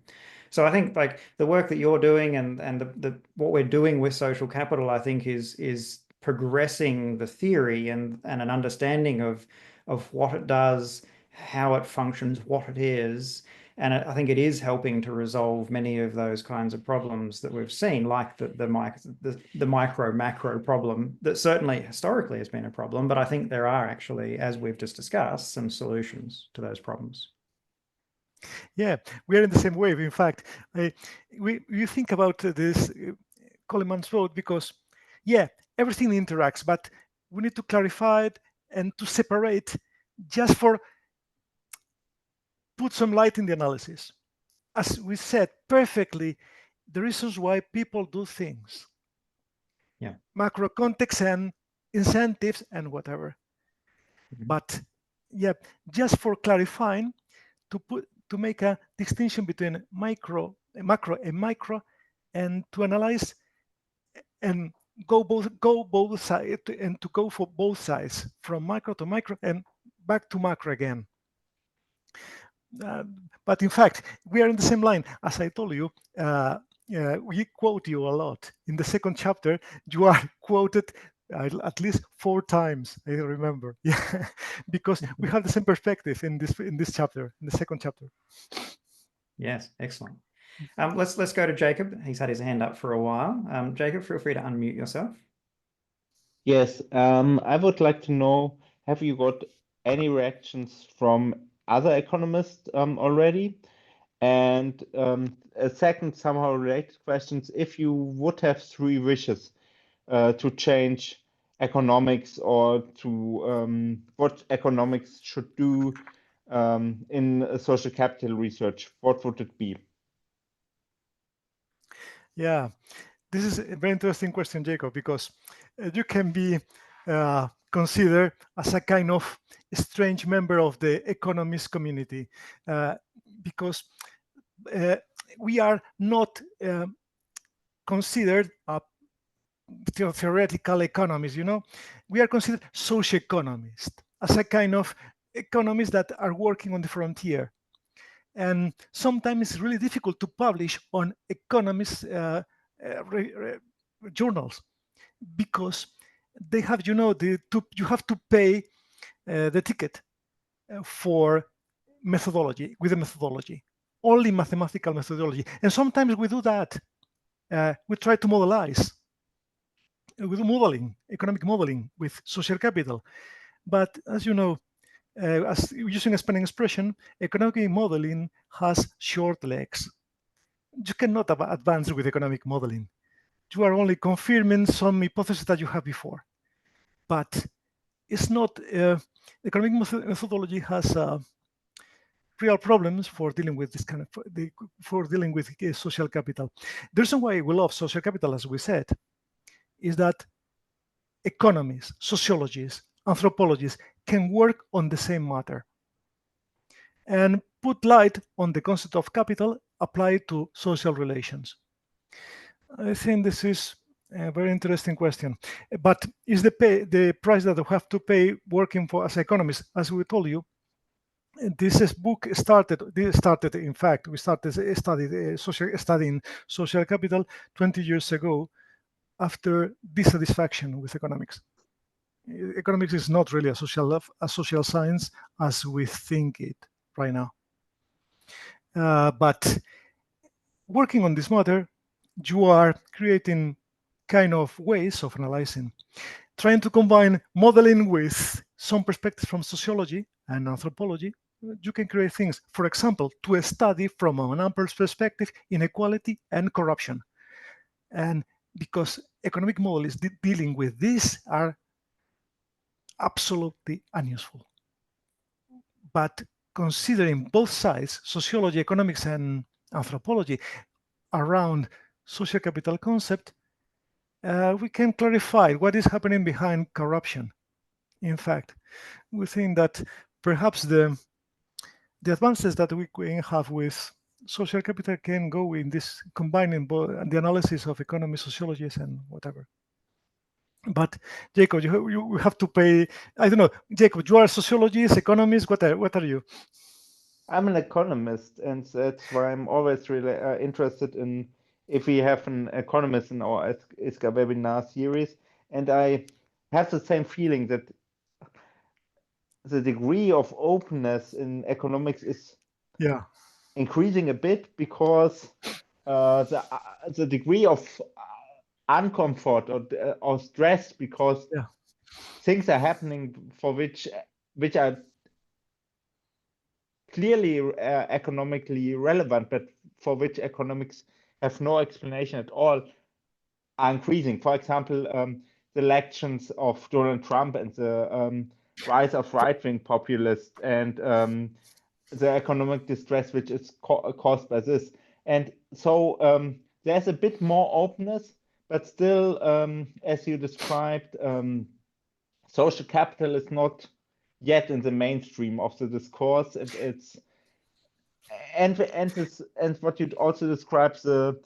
So I think like the work that you're doing and the what we're doing with social capital, I think is progressing the theory and an understanding of what it does, how it functions, what it is. And I think it is helping to resolve many of those kinds of problems that we've seen, like the micro macro problem that certainly historically has been a problem. But I think there are actually, as we've just discussed, some solutions to those problems. Yeah, we are in the same wave. In fact, you think about this Coleman's road because, yeah, everything interacts, but we need to clarify it and to separate just for put some light in the analysis. As we said perfectly, the reasons why people do things. Yeah. Macro context and incentives and whatever. Mhm. But yeah, just for clarifying, to make a distinction between macro and micro, and to analyze and go both sides and to go for both sides from micro to micro and back to macro again. But in fact, we are in the same line. As I told you, we quote you a lot. In the second chapter, you are quoted at least 4 times. I remember, yeah, because we have the same perspective in this chapter, in the second chapter. Yes, excellent. Let's go to Jacob. He's had his hand up for a while. Jacob, feel free to unmute yourself. Yes, I would like to know, have you got any reactions from other economists already? And a second, somehow related questions, if you would have 3 wishes to change economics or to what economics should do in social capital research, what would it be? Yeah, this is a very interesting question, Jacob, because you can be considered as a kind of strange member of the economist community because we are not considered a theoretical economists, we are considered socioeconomists as a kind of economists that are working on the frontier. And sometimes it's really difficult to publish on economists journals because they have, you have to pay the ticket for methodology, with the methodology, only mathematical methodology. And sometimes we do that. We try to modelize. We do modeling, economic modeling with social capital. But as you know, as using a Spanish expression, economic modeling has short legs. You cannot advance with economic modeling. You are only confirming some hypothesis that you have before. But it's not, economic methodology has real problems for dealing with this kind of, for dealing with social capital. The reason why we love social capital, as we said, is that economists, sociologists, anthropologists can work on the same matter and put light on the concept of capital applied to social relations. I think this is a very interesting question. But is the price that we have to pay working for as economists? As we told you, this book started. In fact, we started studying social capital 20 years ago after dissatisfaction with economics. Economics is not really a social science as we think it right now. But working on this matter, you are creating kind of ways of analyzing, trying to combine modeling with some perspectives from sociology and anthropology. You can create things, for example, to study from an ample perspective inequality and corruption. And because economic models dealing with this are absolutely unuseful. But considering both sides, sociology, economics, and anthropology, around social capital concept, we can clarify what is happening behind corruption. In fact, we think that perhaps the advances that we can have with social capital can go in this combining both the analysis of economy, sociologies, and whatever. But Jacob, you have to pay. I don't know, Jacob. You are a sociologist, economist. What are you? I'm an economist, and that's why I'm always really interested in if we have an economist in our ISCA webinar series. And I have the same feeling that the degree of openness in economics is increasing a bit, because the degree of uncomfort or stress because things are happening for which are clearly economically relevant, but for which economics have no explanation at all, are increasing. For example, the elections of Donald Trump and the rise of right-wing populists, and the economic distress which is caused by this. And so there's a bit more openness, but still, as you described, social capital is not yet in the mainstream of the discourse. It's and what you also describe, the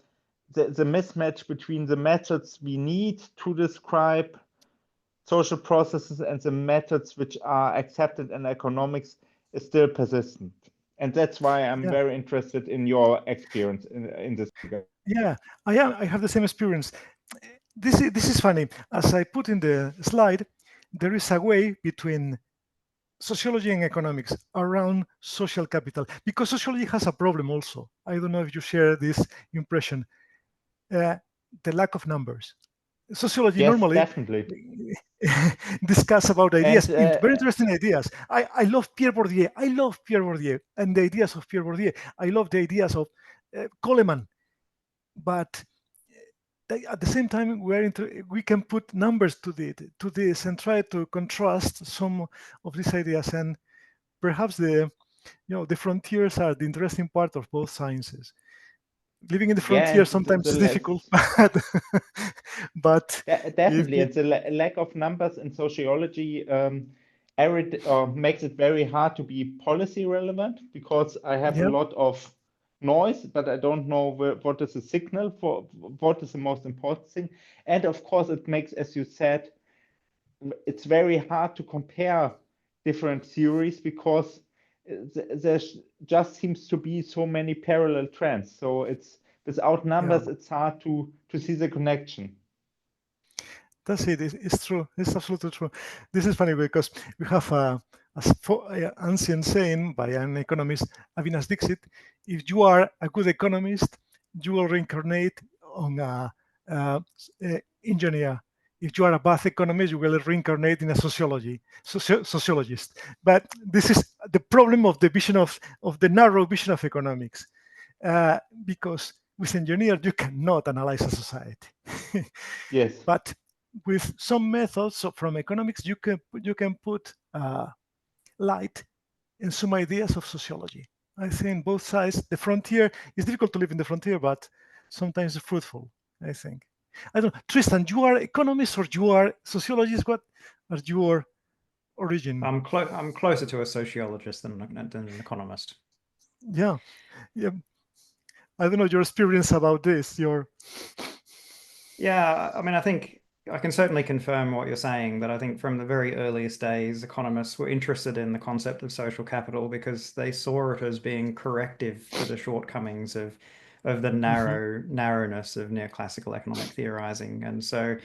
mismatch between the methods we need to describe social processes and the methods which are accepted in economics is still persistent. And that's why I'm very interested in your experience in this regard. Yeah, I have the same experience. This is funny. As I put in the slide, there is a way between sociology and economics around social capital, because sociology has a problem also. I don't know if you share this impression. The lack of numbers. Sociology normally definitely discuss about ideas, and very interesting ideas. I love Pierre Bourdieu. I love Pierre Bourdieu and the ideas of Pierre Bourdieu. I love the ideas of Coleman. But at the same time, we can put numbers to this and try to contrast some of these ideas. And perhaps the frontiers are the interesting part of both sciences. Living in the frontier sometimes is difficult, but definitely, and the lack of numbers in sociology makes it very hard to be policy relevant, because I have a lot of noise, but I don't know what is the signal for what is the most important thing. And of course, it makes, as you said, it's very hard to compare different theories, because there just seems to be so many parallel trends. So it's without numbers, it's hard to see the connection. That's it. It's true. It's absolutely true. This is funny because we have a ancient saying by an economist, Avinas Dixit: if you are a good economist, you will reincarnate on a engineer. If you are a bad economist, you will reincarnate in a sociologist. But this is the problem of the vision of the narrow vision of economics, because with engineers you cannot analyze a society. Yes. But with some methods from economics, you can put light in some ideas of sociology. I think both sides, the frontier is difficult to live in the frontier, but sometimes fruitful, I think. I don't know, Tristan, you are economist or you are sociologist? What are your origin? I'm closer to a sociologist than an economist. Yeah. I don't know your experience about this. Yeah, I mean, I think I can certainly confirm what you're saying, that I think from the very earliest days, economists were interested in the concept of social capital because they saw it as being corrective to the shortcomings of the narrowness of neoclassical economic theorizing. And so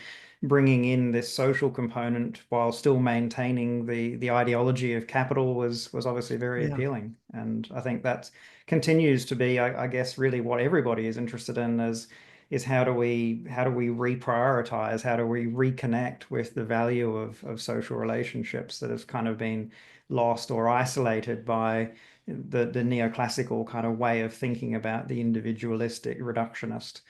bringing in this social component while still maintaining the ideology of capital was obviously very appealing. And I think that continues to be, I guess, really what everybody is interested in, is how do we reprioritize, how do we reconnect with the value of social relationships that have kind of been lost or isolated by the neoclassical kind of way of thinking about the individualistic reductionist,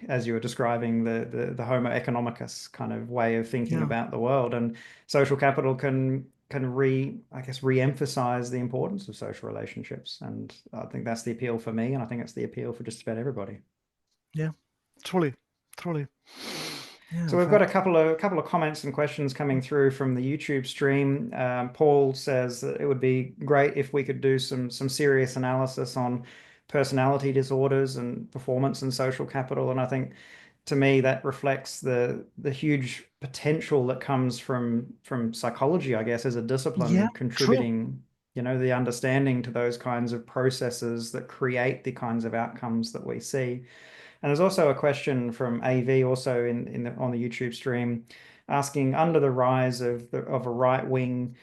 as you were describing, the Homo economicus kind of way of thinking about the world. And social capital can re-emphasize the importance of social relationships. And I think that's the appeal for me, and I think it's the appeal for just about everybody. Yeah, truly. Yeah, so we've got a couple of comments and questions coming through from the YouTube stream. Paul says that it would be great if we could do some serious analysis on personality disorders and performance and social capital. And I think to me, that reflects the huge potential that comes from psychology, I guess, as a discipline, contributing, the understanding to those kinds of processes that create the kinds of outcomes that we see. And there's also a question from AV also on the YouTube stream, asking, under the rise of a right-wing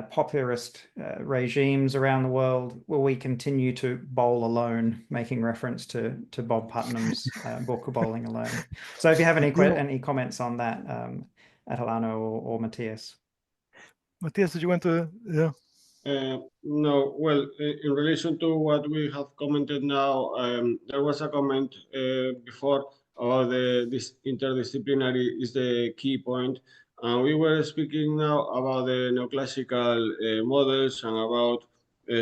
populist regimes around the world, will we continue to bowl alone, making reference to Bob Putnam's book Bowling Alone. So if you have any comments on that, Atalano or Matthias. Matthias, did you want to? Yeah. No, well, in relation to what we have commented now, there was a comment before about this interdisciplinary is the key point. We were speaking now about the neoclassical models and about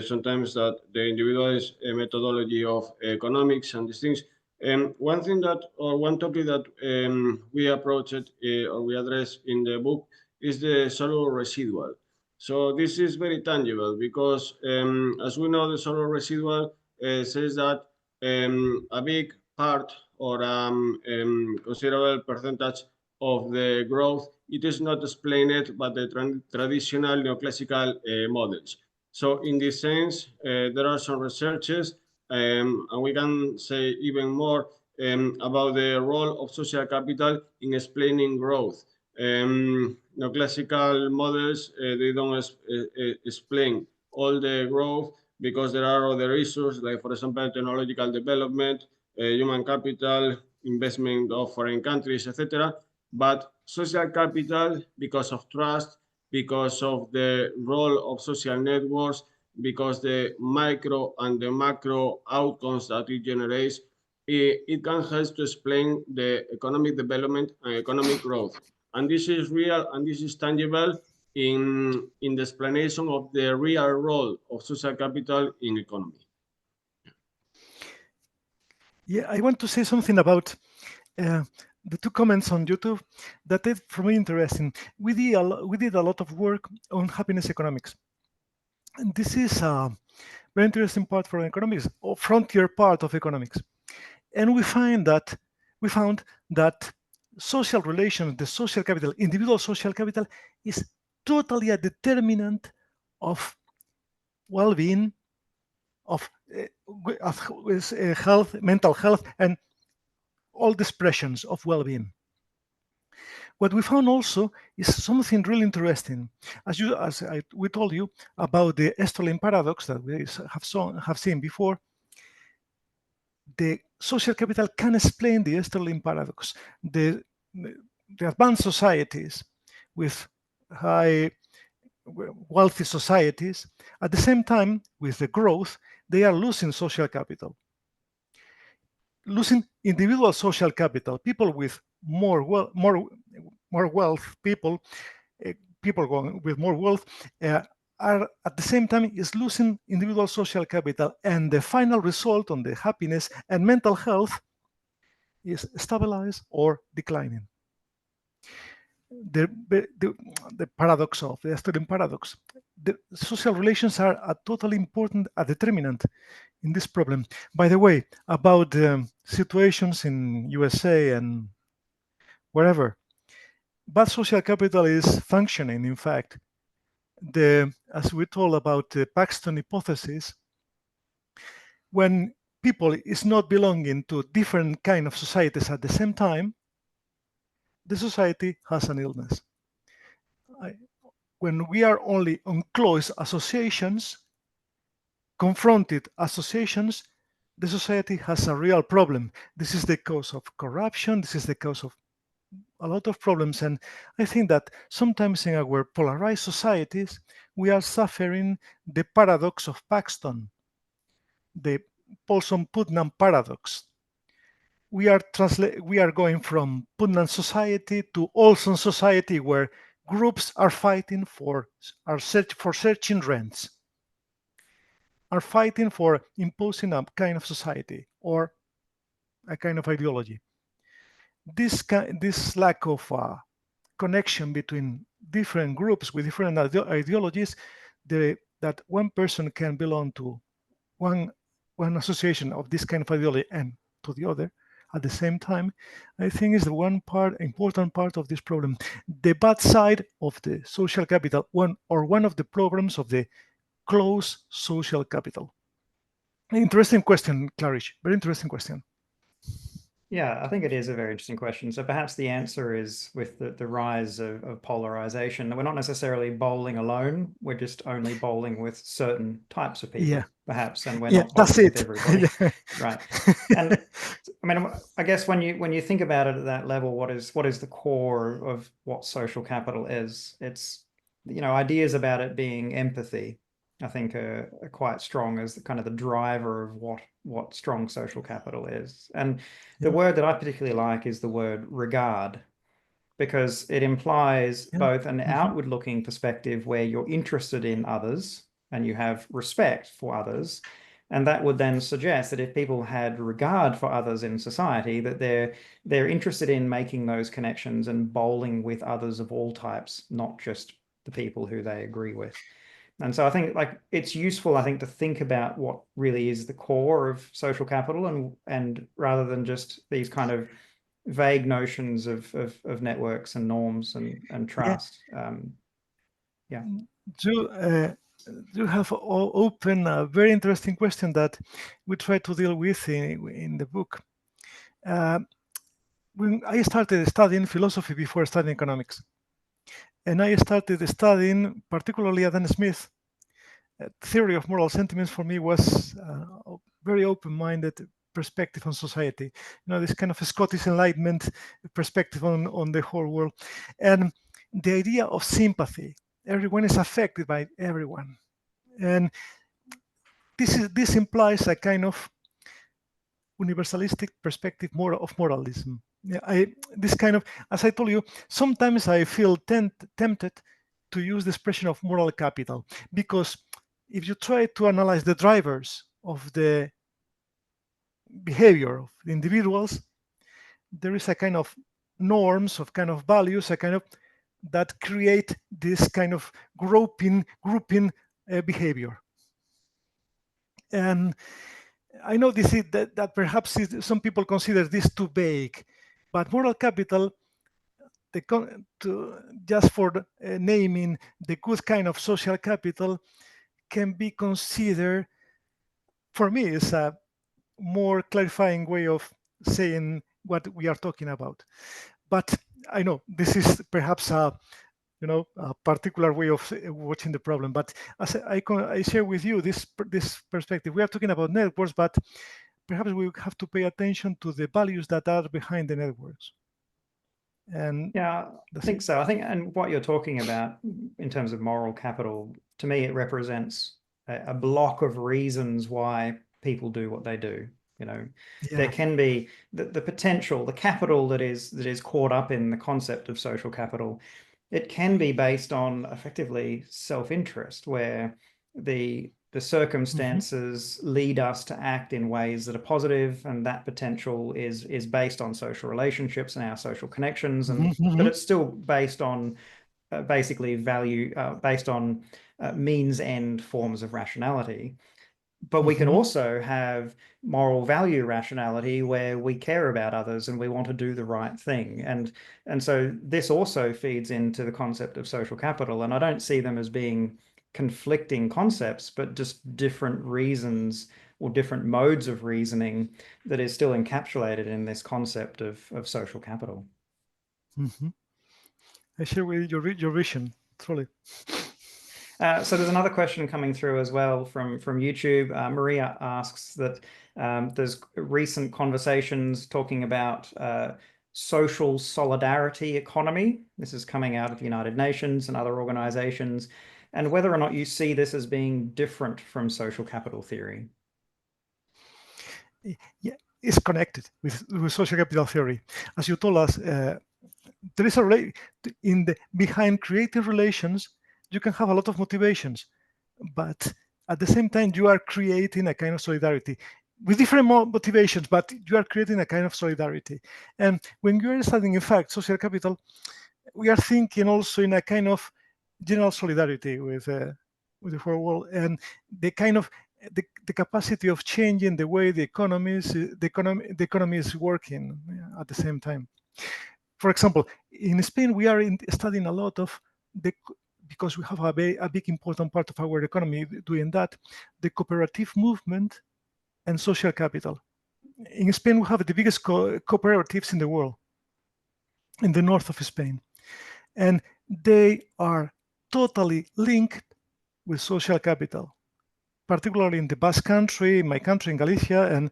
sometimes that the individualist methodology of economics and these things. One thing that, or one topic that we approached or we address in the book is the solo residual. So this is very tangible because, as we know, the solo residual says that a big part or considerable percentage of the growth, it is not explained by the traditional neoclassical models. So in this sense, there are some researches, and we can say even more about the role of social capital in explaining growth. Neoclassical models, they don't explain all the growth because there are other issues, like, for example, technological development, human capital, investment of foreign countries, etc. But social capital, because of trust, because of the role of social networks, because the micro and the macro outcomes that it generates, it can help to explain the economic development and economic growth. And this is real and this is tangible in the explanation of the real role of social capital in economy. Yeah, I want to say something about the two comments on YouTube that is for me interesting. We did a lot of work on happiness economics. And this is a very interesting part for economics, or frontier part of economics. And we found that social relations, the social capital, individual social capital, is totally a determinant of well-being, of health, mental health, and all the expressions of well-being. What we found also is something really interesting. We told you about the Esterlin paradox that we have seen before. The social capital can explain the Esterlin paradox. The advanced societies with high wealthy societies, at the same time with the growth, they are losing social capital. Losing individual social capital, people with more wealth, people going with more wealth are at the same time is losing individual social capital, and the final result on the happiness and mental health is stabilized or declining. The paradox of the Esterlin paradox. The social relations are a totally important determinant in this problem. By the way, about situations in USA and wherever, bad social capital is functioning. In fact, as we told about the Paxton hypothesis, when people is not belonging to different kind of societies at the same time, the society has an illness. When we are only on close associations, confronted associations, the society has a real problem. This is the cause of corruption. This is the cause of a lot of problems. And I think that sometimes in our polarized societies, we are suffering the paradox of Paxton, the Paulson-Putnam paradox. We are going from Putnam society to Olson society, where groups are fighting for searching rents, are fighting for imposing a kind of society or a kind of ideology. This lack of connection between different groups with different ideologies, that one person can belong to one association of this kind of ideology and to the other, at the same time, I think is the important part of this problem. The bad side of the social capital, one of the problems of the close social capital. Interesting question, Clarice. Very interesting question. Yeah, I think it is a very interesting question. So perhaps the answer is with the rise of polarization. We're not necessarily bowling alone. We're just only bowling with certain types of people, perhaps, and we're not bowling with everybody. Right. And I mean, I guess when you think about it at that level, what is the core of what social capital is? It's, ideas about it being empathy, I think are quite strong as kind of the driver of what strong social capital is. And the word that I particularly like is the word regard, because it implies both an outward-looking perspective where you're interested in others and you have respect for others. And that would then suggest that if people had regard for others in society, that they're interested in making those connections and bowling with others of all types, not just the people who they agree with. And so I think it's useful, I think, to think about what really is the core of social capital, and rather than just these kind of vague notions of networks and norms and trust. Yeah. You have opened a very interesting question that we try to deal with in the book. When I started studying philosophy before studying economics, and I started studying particularly Adam Smith. Theory of moral sentiments for me was a very open-minded perspective on society. This kind of Scottish Enlightenment perspective on the whole world, and the idea of sympathy. Everyone is affected by everyone, and this implies a kind of universalistic perspective of moralism. This kind of, as I told you, sometimes I feel tempted to use the expression of moral capital, because if you try to analyze the drivers of the behavior of the individuals, there is a kind of norms, of kind of values, a kind of that create this kind of grouping behavior. And I know this is that perhaps some people consider this too vague, but moral capital, just for naming the good kind of social capital, can be considered, for me, is a more clarifying way of saying what we are talking about. But I know this is perhaps a particular way of watching the problem. But as I share with you this perspective, we are talking about networks, but perhaps we have to pay attention to the values that are behind the networks. And yeah, I think so. I think, and what you're talking about in terms of moral capital, to me, it represents a block of reasons why people do what they do. There can be the potential, the capital that is caught up in the concept of social capital. It can be based on effectively self-interest, where the circumstances lead us to act in ways that are positive, and that potential is based on social relationships and our social connections, but it's still based on basically value, based on means end forms of rationality. But we can also have moral value rationality, where we care about others and we want to do the right thing. And so this also feeds into the concept of social capital. And I don't see them as being conflicting concepts, but just different reasons or different modes of reasoning that is still encapsulated in this concept of social capital. I share with your vision, truly. So there's another question coming through as well from YouTube. Maria asks that there's recent conversations talking about social solidarity economy. This is coming out of the United Nations and other organizations, and whether or not you see this as being different from social capital theory. Yeah, it's connected with social capital theory. As you told us, there is a behind creative relations. You can have a lot of motivations, but at the same time, you are creating a kind of solidarity with different motivations, but you are creating a kind of solidarity. And when you are studying, in fact, social capital, we are thinking also in a kind of general solidarity with the whole world, and the kind of the capacity of changing the way the economy is working at the same time. For example, in Spain, we are studying a lot of because we have a big important part of our economy doing that, the cooperative movement and social capital. In Spain, we have the biggest cooperatives in the world, in the north of Spain. And they are totally linked with social capital, particularly in the Basque Country, my country, in Galicia, and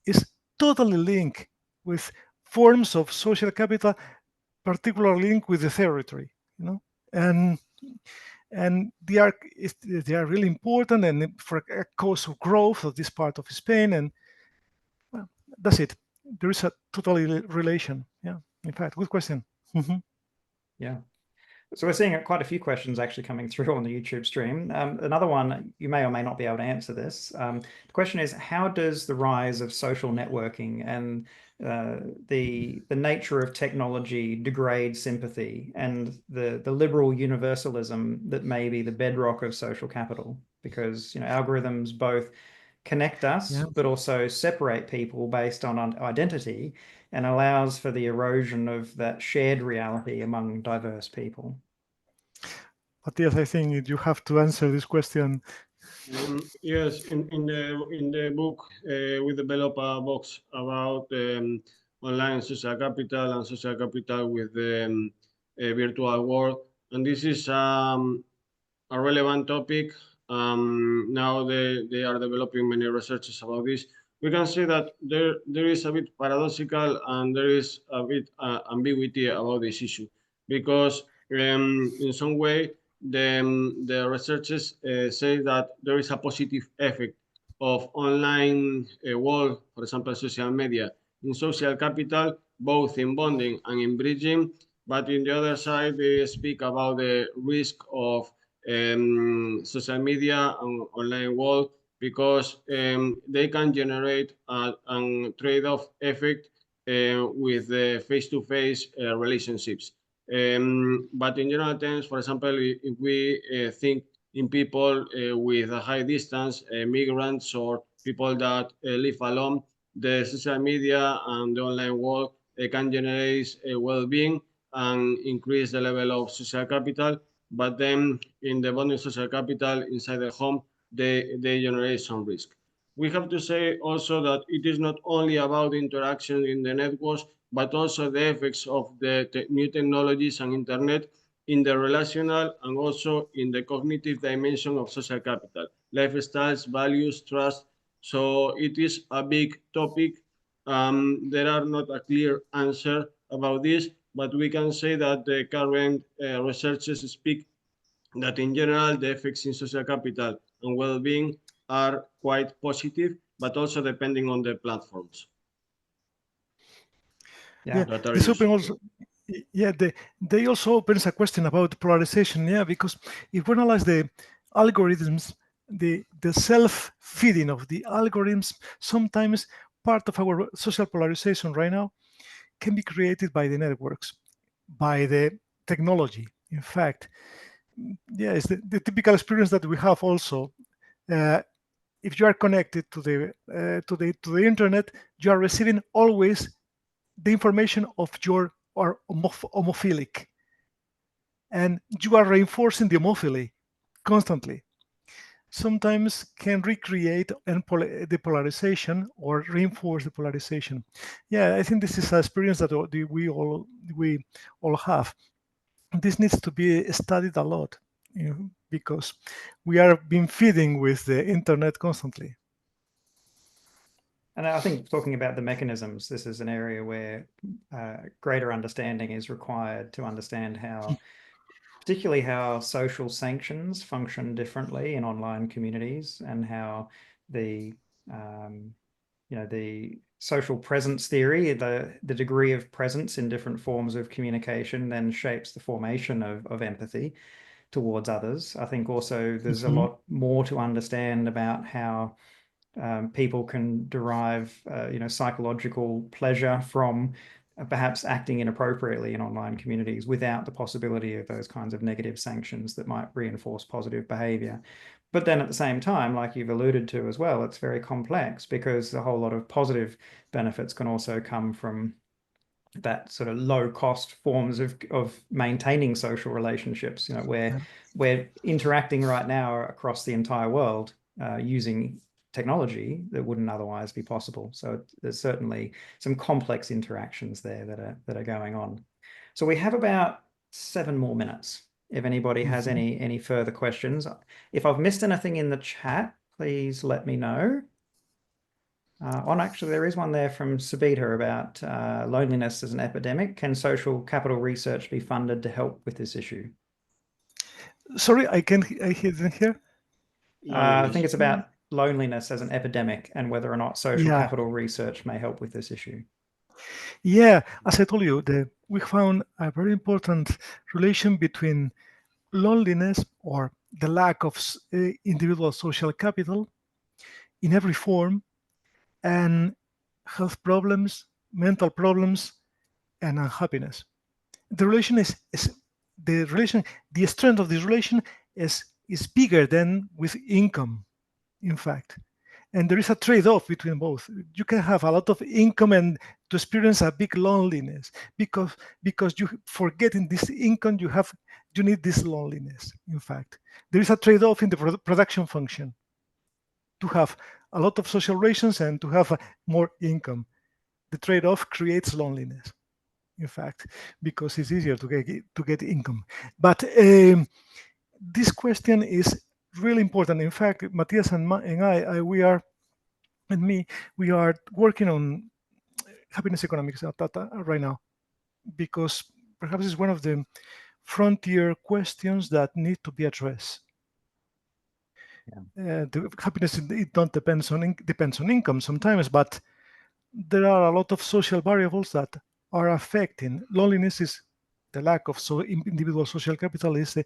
is totally linked with forms of social capital, particularly linked with the territory, and they are really important and for a cause of growth of this part of Spain. And well, that's it. There is a totally relation. Yeah, in fact, good question. Yeah. So we're seeing quite a few questions actually coming through on the YouTube stream. Another one, you may or may not be able to answer this. The question is, how does the rise of social networking and the nature of technology degrade sympathy and the liberal universalism that may be the bedrock of social capital? Because algorithms both connect us, but also separate people based on identity, and allows for the erosion of that shared reality among diverse people. Matthias, I think you have to answer this question. Yes, in the book we develop a box about online social capital and social capital with the virtual world, and this is a relevant topic. Now they are developing many researches about this. We can see that there is a bit paradoxical and there is a bit ambiguity about this issue, because in some way the researchers say that there is a positive effect of online world, for example, social media, in social capital, both in bonding and in bridging. But in the other side, they speak about the risk of social media and online world, because they can generate a trade-off effect with the face-to-face relationships. But in general terms, for example, if we think in people with a high distance, migrants or people that live alone, the social media and the online world can generate well-being and increase the level of social capital. But then in the bonding social capital inside the home, they generate some risk. We have to say also that it is not only about interaction in the networks, but also the effects of the new technologies and internet in the relational and also in the cognitive dimension of social capital, lifestyles, values, trust. So it is a big topic. There are not a clear answer about this, but we can say that the current researchers speak that in general the effects in social capital and well-being are quite positive, but also depending on the platforms. Yeah, this open also. Yeah, they also opens a question about polarization. Yeah, because if we analyze the algorithms, the self-feeding of the algorithms, sometimes part of our social polarization right now can be created by the networks, by the technology. In fact, yeah, it's the typical experience that we have also. If you are connected to the internet, you are receiving always the information of your or homophilic, and you are reinforcing the homophily constantly. Sometimes can recreate the polarization or reinforce the polarization. Yeah, I think this is an experience that we all have. This needs to be studied a lot, because we are being feeding with the internet constantly. And I think talking about the mechanisms, this is an area where greater understanding is required to understand particularly how social sanctions function differently in online communities, and how the social presence theory, the degree of presence in different forms of communication, then shapes the formation of empathy towards others. I think also there's a lot more to understand about how people can derive, psychological pleasure from perhaps acting inappropriately in online communities without the possibility of those kinds of negative sanctions that might reinforce positive behavior. But then at the same time, like you've alluded to as well, it's very complex because a whole lot of positive benefits can also come from that sort of low cost forms of maintaining social relationships, where we're interacting right now across the entire world using technology that wouldn't otherwise be possible. So there's certainly some complex interactions there that are going on. So we have about 7 more minutes. If anybody has any further questions, if I've missed anything in the chat, please let me know. Actually, there is one there from Sabita about loneliness as an epidemic. Can social capital research be funded to help with this issue? Sorry, I didn't hear. I think it's about loneliness as an epidemic and whether or not social capital research may help with this issue. Yeah, as I told you, we found a very important relation between loneliness or the lack of individual social capital in every form and health problems, mental problems, and unhappiness. The relation the strength of this relation is bigger than with income, in fact. And there is a trade-off between both. You can have a lot of income and to experience a big loneliness because you forgetting this income, you need this loneliness. In fact, there is a trade-off in the production function to have a lot of social relations and to have more income. The trade-off creates loneliness, in fact, because it's easier to get income. But this question is really important. In fact, Matthias and we are working on happiness economics right now, because perhaps it's one of the frontier questions that need to be addressed. The happiness depends on income sometimes, but there are a lot of social variables that are affecting. Loneliness is the lack of individual social capital is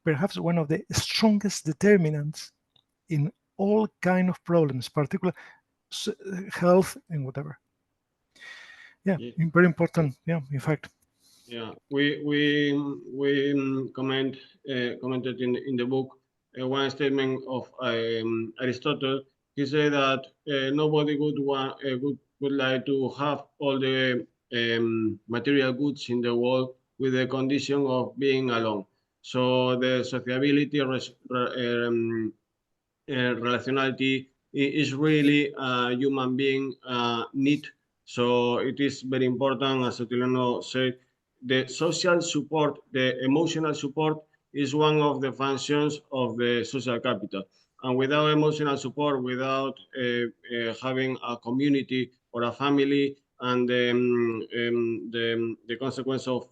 perhaps one of the strongest determinants in all kind of problems, particularly health and whatever. Very important. In fact. We commented in the book one statement of Aristotle. He said that nobody would like to have all the material goods in the world with the condition of being alone. So the sociability, relationality is really a human being need. So it is very important, as Otilano said, the social support, the emotional support is one of the functions of the social capital. And without emotional support, without having a community or a family, and the consequence of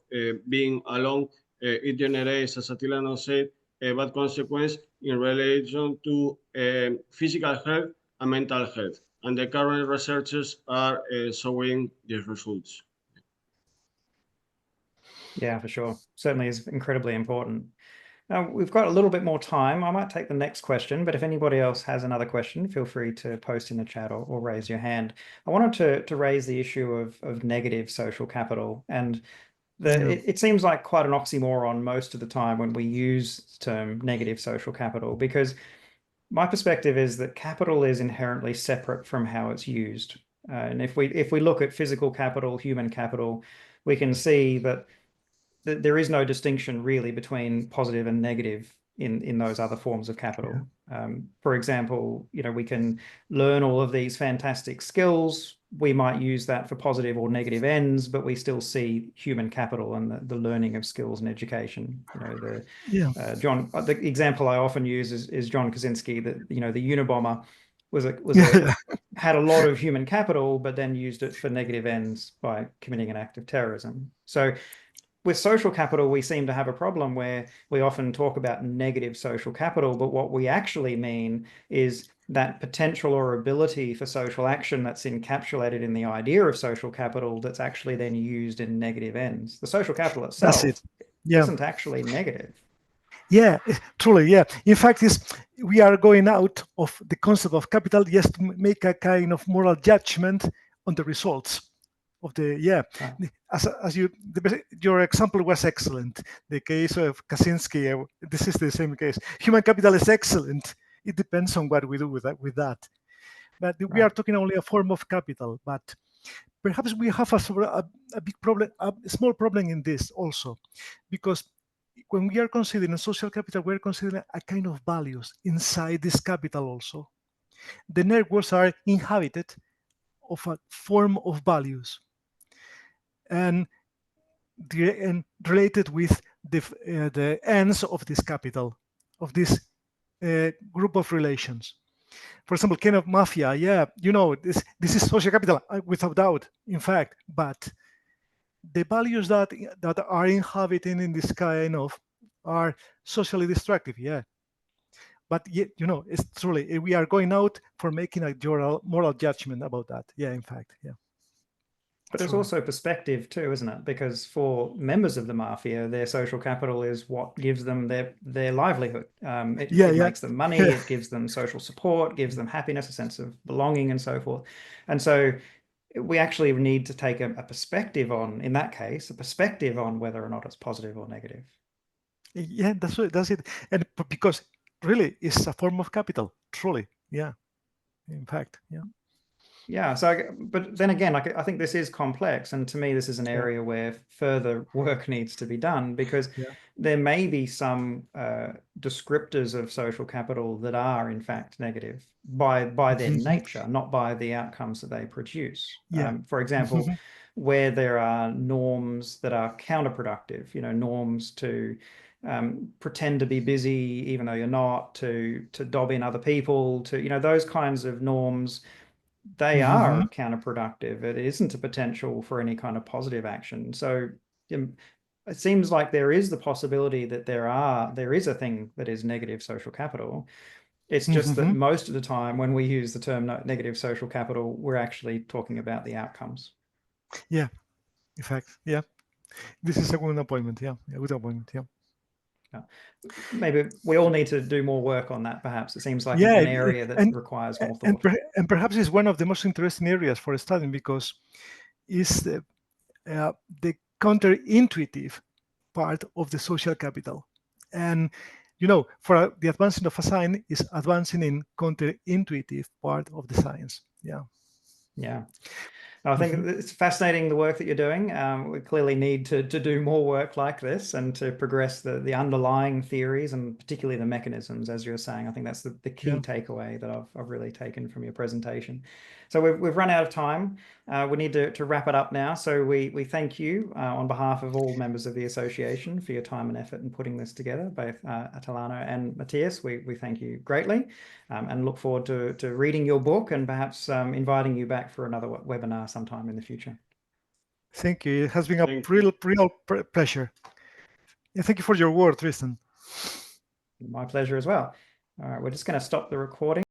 being alone, it generates, as Atilano said, a bad consequence in relation to physical health and mental health. And the current researchers are showing these results. Yeah, for sure. Certainly is incredibly important. Now, we've got a little bit more time. I might take the next question, but if anybody else has another question, feel free to post in the chat or raise your hand. I wanted to raise the issue of negative social capital. And it seems like quite an oxymoron most of the time when we use the term negative social capital, because my perspective is that capital is inherently separate from how it's used. And if we look at physical capital, human capital, we can see that there is no distinction really between positive and negative in those other forms of capital. For example, we can learn all of these fantastic skills. We might use that for positive or negative ends, but we still see human capital and the learning of skills and education. The example I often use is John Kaczynski, that the Unabomber had a lot of human capital, but then used it for negative ends by committing an act of terrorism. So with social capital, we seem to have a problem where we often talk about negative social capital, but what we actually mean is that potential or ability for social action that's encapsulated in the idea of social capital that's actually then used in negative ends. The social capital itself isn't actually negative. Yeah, truly, yeah. In fact, we are going out of the concept of capital just to make a kind of moral judgment on the results of the, yeah, Right. as you, your example was excellent. The case of Kaczynski, this is the same case. Human capital is excellent. It depends on what we do with that. But we are talking only a form of capital, but perhaps we have a big problem, a small problem in this also, because when we are considering social capital, we are considering a kind of values inside this capital also. The networks are inhabited of a form of values and related with the ends of this capital, of this group of relations. For example, kind of mafia, yeah, this is social capital without doubt, in fact, but the values that are inhabiting in this kind of are socially destructive, yeah. But it's truly, we are going out for making a moral judgment about that. Yeah, in fact, yeah. But there's also perspective too, isn't it? Because for members of the mafia, their social capital is what gives them their livelihood. It makes them money, it gives them social support, gives them happiness, a sense of belonging, and so forth. And so we actually need to take a perspective on, in that case, a perspective on whether or not it's positive or negative. Yeah, that's it. And because really it's a form of capital, truly. Yeah, in fact, yeah. Yeah, so, but then again, like, I think this is complex, and to me, this is an area where further work needs to be done, because there may be some descriptors of social capital that are in fact negative by their nature, not by the outcomes that they produce. For example, where there are norms that are counterproductive, norms to pretend to be busy even though you're not, to dob in other people, to those kinds of norms. They are counterproductive. It isn't a potential for any kind of positive action. So it seems like there is the possibility that there is a thing that is negative social capital. It's just that most of the time when we use the term negative social capital, we're actually talking about the outcomes. Yeah, in fact, yeah. This is a good appointment. Yeah, a good appointment. Yeah. Maybe we all need to do more work on that, perhaps. It seems like an area that requires more thought. And perhaps it's one of the most interesting areas for studying, because it's the counterintuitive part of the social capital. And, for the advancing of a science is advancing in counterintuitive part of the science. Yeah. Yeah. I think it's fascinating, the work that you're doing. We clearly need to do more work like this and to progress the underlying theories, and particularly the mechanisms, as you're saying. I think that's the key takeaway that I've really taken from your presentation. So we've run out of time. We need to wrap it up now. So we thank you on behalf of all members of the association for your time and effort in putting this together, both Atalano and Matthias. We thank you greatly and look forward to reading your book and perhaps inviting you back for another webinar sometime in the future. Thank you. It has been a real pleasure. And thank you for your work, Tristan. My pleasure as well. All right, we're just going to stop the recording.